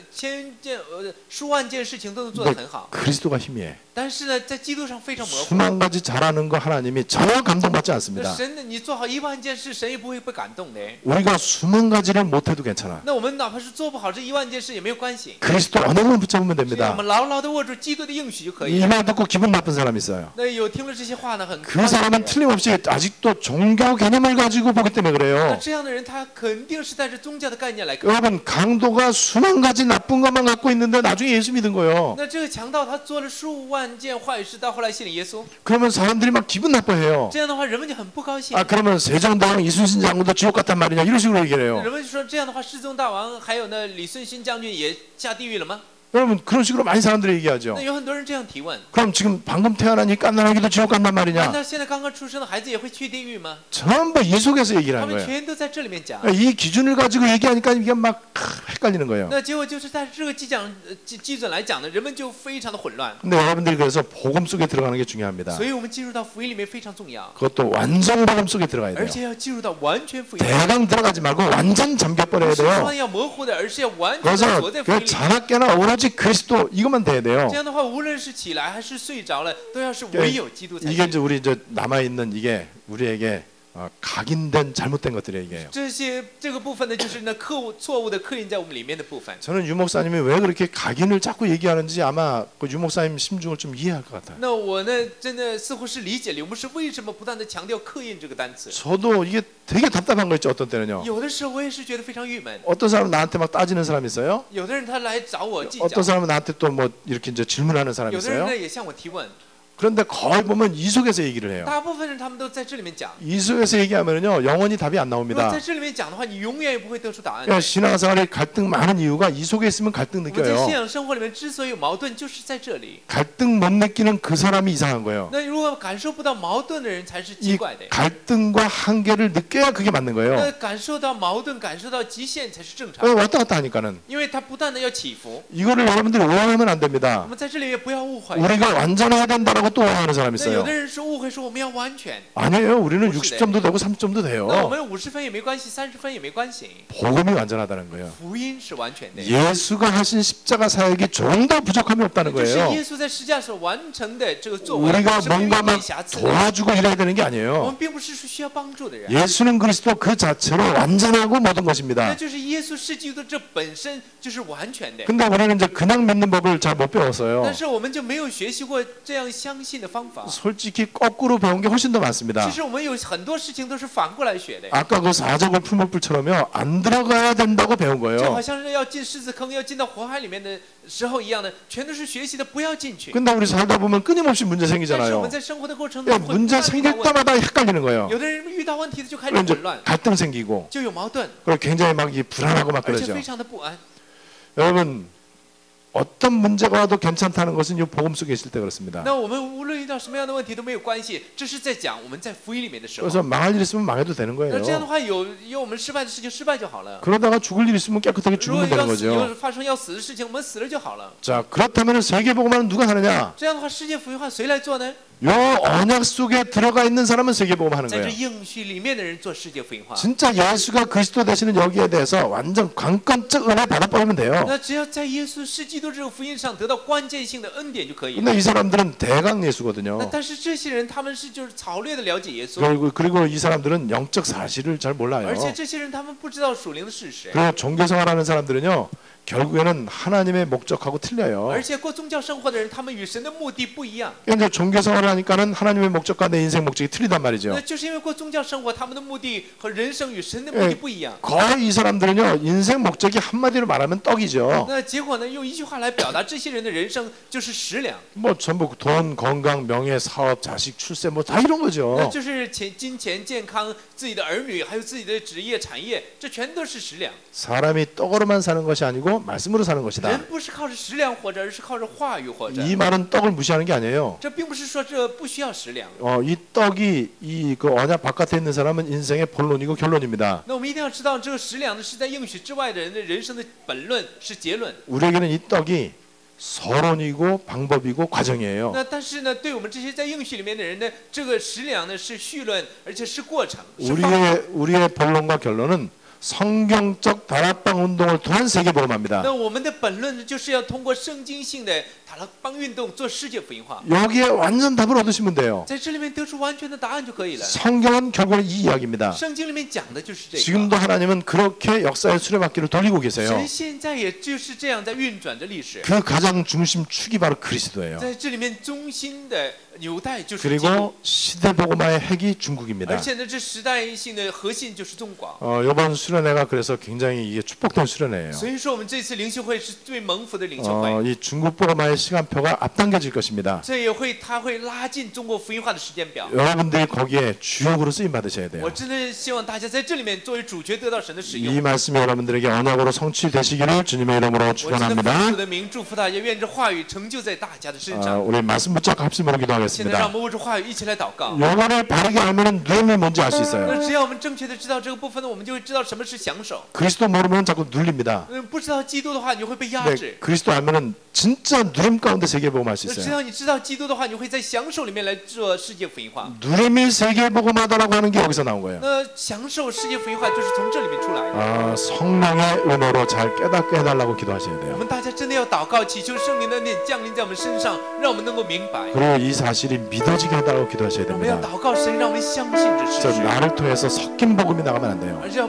数万件事情都能做得 근데 很好， 그리스도가 힘이에요. 但是呢，在基督上非常模糊。 수만 가지 잘하는 거 하나님이 전혀 감동받지 那 않습니다. 神呢，你做好1万件事，神也不会被感动的。 우리가 수만 가지를 못해도 괜찮아. 那我们哪怕是做不好这1万件事也没有关系， 그리스도 언약만 붙잡으면 只要我 됩니다. 们牢牢的握住基督的应许就可以。 이 말 듣고 기분 나쁜 사람이 있어요. 那有听了这些话呢，很 그 사람은 틀림없이 아직도 종교 개념을 가지고 보기 때문에 那 그래요. 这样的人，他肯定是带着宗教的概念来看。 여러분 강도가 수만 가지 나쁜 것만 갖고 있는데 나중에 예수 믿은 거예요. 那这个强盗他做了数万件坏事，到后来信了耶稣， 그러면 사람들이 막 기분 나빠해요. 这样的话人们就很不高兴。 아 그러면 세종대왕 이순신 장군도 지옥 갔단 말이냐 이런 식으로 얘기를 해요. 人们就说这样的话，世宗大王还有呢李舜勋将军也下地狱了吗？ 여러분 그런 식으로 많이 사람들이 얘기하죠. 那有很多人这样提问。 그럼 지금 방금 태어난 이 깐난아기도 지옥 간단 难 말이냐? 道现在刚刚出生的孩子也会去地狱吗？ 전부 이 속에서 얘기를 他 하는 们 거예요. 全都在这里面讲。 이 기준을 가지고 얘기하니까 이게 막 헷갈리는 거예요. 那结果就是在这个基准来讲呢，人们就非常的混乱。 근데 여러분들이 그래서 복음 속에 들어가는 게 중요합니다. 所以我们进入到福音里面非常重要， 그것도 완전 복음 속에 들어가야 而 돼요. 且要进入到完全福音。 대강 들어가지 말고 완전 잠겨버려야 不是说 돼요. 要模糊的，而是要完全的 그래서 活在福音 그 里。 자나깨나 오로지 그리스도 이것만 돼야 돼요. 这样的话，无论是起来还是睡着了，都要是唯有基督才 이게 行。 이제 우리 이제 남아 있는 이게 우리에게 각인된 잘못된 것들이 얘기예요. 这个部分呢，就是那错误的刻印在我们里面的部分。 저는 유 목사님이 왜 그렇게 각인을 자꾸 얘기하는지 아마 그 유 목사님 심중을 좀 이해할 것 같아요. 那我呢，真的似乎是理解刘牧师为什么不断的强调刻印这个单词。 저도 이게 되게 답답한 거 있죠. 어떤 때는요. 有的时候我也是觉得非常郁闷。 어떤 사람은 나한테 막 따지는 사람 있어요. 有的人他来找我计较， 어떤 사람은 나한테 또 뭐 이렇게 이제 질문하는 사람 有的人 있어요. 呢也向我提问。 그런데 거의 보면 이 속에서 얘기를 해요. 大部分人他们都在这里面讲。 이 속에서 얘기하면요 영원히 답이 안 如果 나옵니다. 在这里面讲的话，你永远也不会得出答案。 그러니까 신앙생활에 갈등 많은 이유가 이 속에 있으면 갈등 我们在信 느껴요. 仰生活里面之所以有矛盾，就是在这里。 갈등 못 느끼는 그 사람이 이상한 거예요. 那如果感受不到矛盾的人才是 이 奇怪的。 갈등과 한계를 느껴야 그게 맞는 那 거예요. 感受到矛盾、感受到极限才是正常， 왔다 갔다 하니까는 因为它不断的要起伏。 이거를 여러분들이 오해하면 안 我 됩니다. 们在这里也不要误会。 우리가 완전해야 된다라고 또 오해하는 사람이 那有 있어요. 的人是误会说我们要完全， 아니에요. 우리는 혹시60점도 되고 30점도 那我 돼요. 们50分也没关系，30分也没关系。 복음이 완전하다는 거예요. 福音是完全的， 예수가 하신 십자가 사역이 조금도 부족함이 없다는 就是 거예요. 耶稣在十字架所完成的这个作为 우리가 是没有一 뭔가 点 막 瑕疵的。 도와주고 일해야 되는 게 我 아니에요. 们并不是需要帮助的人， 예수는 그리스도 그 자체로 완전하고 모든 那 것입니다. 就是耶稣是基督，这本身就是完全的。 근데 우리는 이제 그냥 믿는 법을 잘 못 배웠어요. 但是我们就没有学习过这样相信的方法。 솔직히 거꾸로 배운 게 훨씬 더 많습니다. 其实我们有很多事情都是反过来学的， 아까 그 사적을 풀목불처럼요 안 들어가야 된다고 배운 就好 거예요. 像是要进狮子坑、要进到火海里面的时候一样的，全都是学习的，不要进去。 근데 우리 살다 보면 끊임없이 문제 但是我 생기잖아요. 们在生活的过程 야, 中会不 문제 断地遇到 생길 问题， 때마다 헷갈리는 거예요. 有的人遇到问题就开始 그럼 이제 混乱， 갈등 생기고 就有矛盾， 그리고 굉장히 막 이 불안하고 막 而且 그러죠. 非常的不安。 여러분 어떤 문제가 와도 괜찮다는 것은 이 복음 속에 있을 때 그렇습니다. 那我们无论遇到什么样的问题都没有关系，这是在讲我们在福音里面的时候。 그래서 망할 일 있으면 망해도 되는 那这样的 거예요. 话，有我们失败的事情，失败就好了。 그러다가 죽을 일 있으면 깨끗하게 如果 죽으면 되는 要死 거죠. 有发生要死的事情，我们死了就好了。 자 그렇다면 세계복음화는 누가 하느냐? 这样的话，世界福音化谁来做呢？ 요 언약 속에 들어가 있는 사람은 세계복음 하는 在这 거예요. 应许里面的人做世界福音化。 진짜 예수가 그리스도 되시는 여기에 대해서 완전 관건적 은혜 받아버리면 돼요. 那只要在耶稣是基督这个福音上得到关键性的恩典就可以了。 근데 이 사람들은 대강 那 예수거든요. 但是这些人他们是就是草略的了解耶稣， 그리고 이 사람들은 영적 사실을 잘 몰라요. 而且这些人他们不知道属灵的事实， 그리고 종교생활하는 사람들은요 결국에는 하나님의 목적하고 틀려요. 而且过宗教生活的人，他们与神的目的不一样。 그러니까 이제 종교생활을 하니까는 하나님의 목적과 내 인생 목적이 틀리단 말이죠. 那就是因为过宗教生活，他们的目的和人生与神的目的不一样。 거의 이 사람들은요 인생 목적이 한마디로 말하면 떡이죠. 那结果呢，用一句话来表达这些人的人生就是食粮， 뭐 전부 돈, 건강, 명예, 사업, 자식, 출세 뭐 다 이런 那 거죠. 就是金钱、健康、自己的儿女，还有自己的职业、产业，这全都是食粮。 사람이 떡으로만 사는 것이 아니고 말씀으로 사는 것이다. 人不是靠着食粮活着，而是靠着话语活着。 이 말은 떡을 무시하는 게 아니에요. 这并不是说这不需要食粮。 이 떡이 이 그 언약 바깥에 있는 사람은 인생의 본론이고 결론입니다. 那我们一定要知道，这个食粮呢是在应许之外的人的人生的本论，是结论。 우리에게는 이 떡이 서론이고 방법이고 과정이에요. 那但是呢，对我们这些在应许里面的人呢，这个食粮呢是绪论，而且是过程，是方法。 우리의 본론과 결론은 성경적 다락방 운동을 통한 세계복음화입니다. 那我们的本论呢，就是要通过圣经性的塔勒邦运动做世界福音化， 여기에 완전 답을 얻으시면 돼요. 在这里面得出完全的答案就可以了。 성경은 결국은 이 이야기입니다. 圣经里面讲的就是这个。 지금도 하나님은 그렇게 역사의 수레바퀴를 돌리고 계세요. 神现在也就是这样在运转着历史， 그 가장 중심 축이 바로 그리스도예요. 在这里面中心的纽带就是基督， 그리고 시대복음화의 핵이 중국입니다. 而且呢，这时代性的核心就是中国。 이번 수련회가 그래서 굉장히 이게 축복된 수련회예요. 所以说，我们这次灵修会是最蒙福的灵修会， 이 중국 복음화의 시간표가 앞당겨질 것입니다. 这也会它会拉近中国福音化的时间表。 여러분들이 거기에 주역으로 쓰임 받으셔야 돼요. 我真的希望大家在这里面作为主角得到神的使 이 用。 말씀이 여러분들에게 언약으로 성취되시기를 주님의 이름으로 我真的奉 축원합니다. 主的名祝福大家，愿这话语成就在大家的身上。 우리 말씀 붙잡고 합심으로 现在让我 기도하겠습니다. 们为这话语一起来祷告。 영어를 바르게 알면 누름이 뭔지 알 수 那 있어요. 只要我们正确的知道这个部分呢，我们就会知道什么是享受。 그리스도 모르면 자꾸 눌립니다. 不知道基督的话，你会被压 근데 制。 그리스도 알면은 진짜 누름 가운데 세계복음할 수 那只 있어요. 要你知道基督的话，你会在享受里面来做世界福音化。 누름이 세계복음하다라고 하는 게 여기서 나온 거예요. 那享受世界福音化就是从这里面出来的。 성령의 은혜로 잘 깨닫게 해달라고 기도하셔야 我 돼요. 们大家真的要祷告，祈求圣灵的恩典降临在我们身上，让我们能够明白。 그리고 이 사실이 믿어지게 해달라고 기도하셔야 我们要 됩니다. 祷告神，让我们相信这事 저 实， 나를 통해서 섞인 복음이 나가면 안 돼요. 而且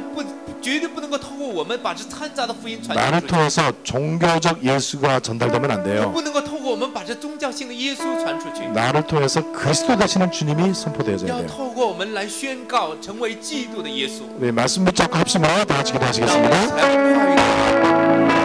绝对不能够透过我们把这掺杂的福音传递 나를 出去， 통해서 종교적 예수가 전달되면 안 也 돼요. 不能够透过我们把这宗教性的耶稣传出去， 나를 통해서 그리스도 되시는 주님이 선포되어져야 要 돼요. 透过我们来宣告成为基督的耶稣。 우리 말씀 붙잡고 합심으로 다 같이 让我们 기도하시겠습니다. 来用话语。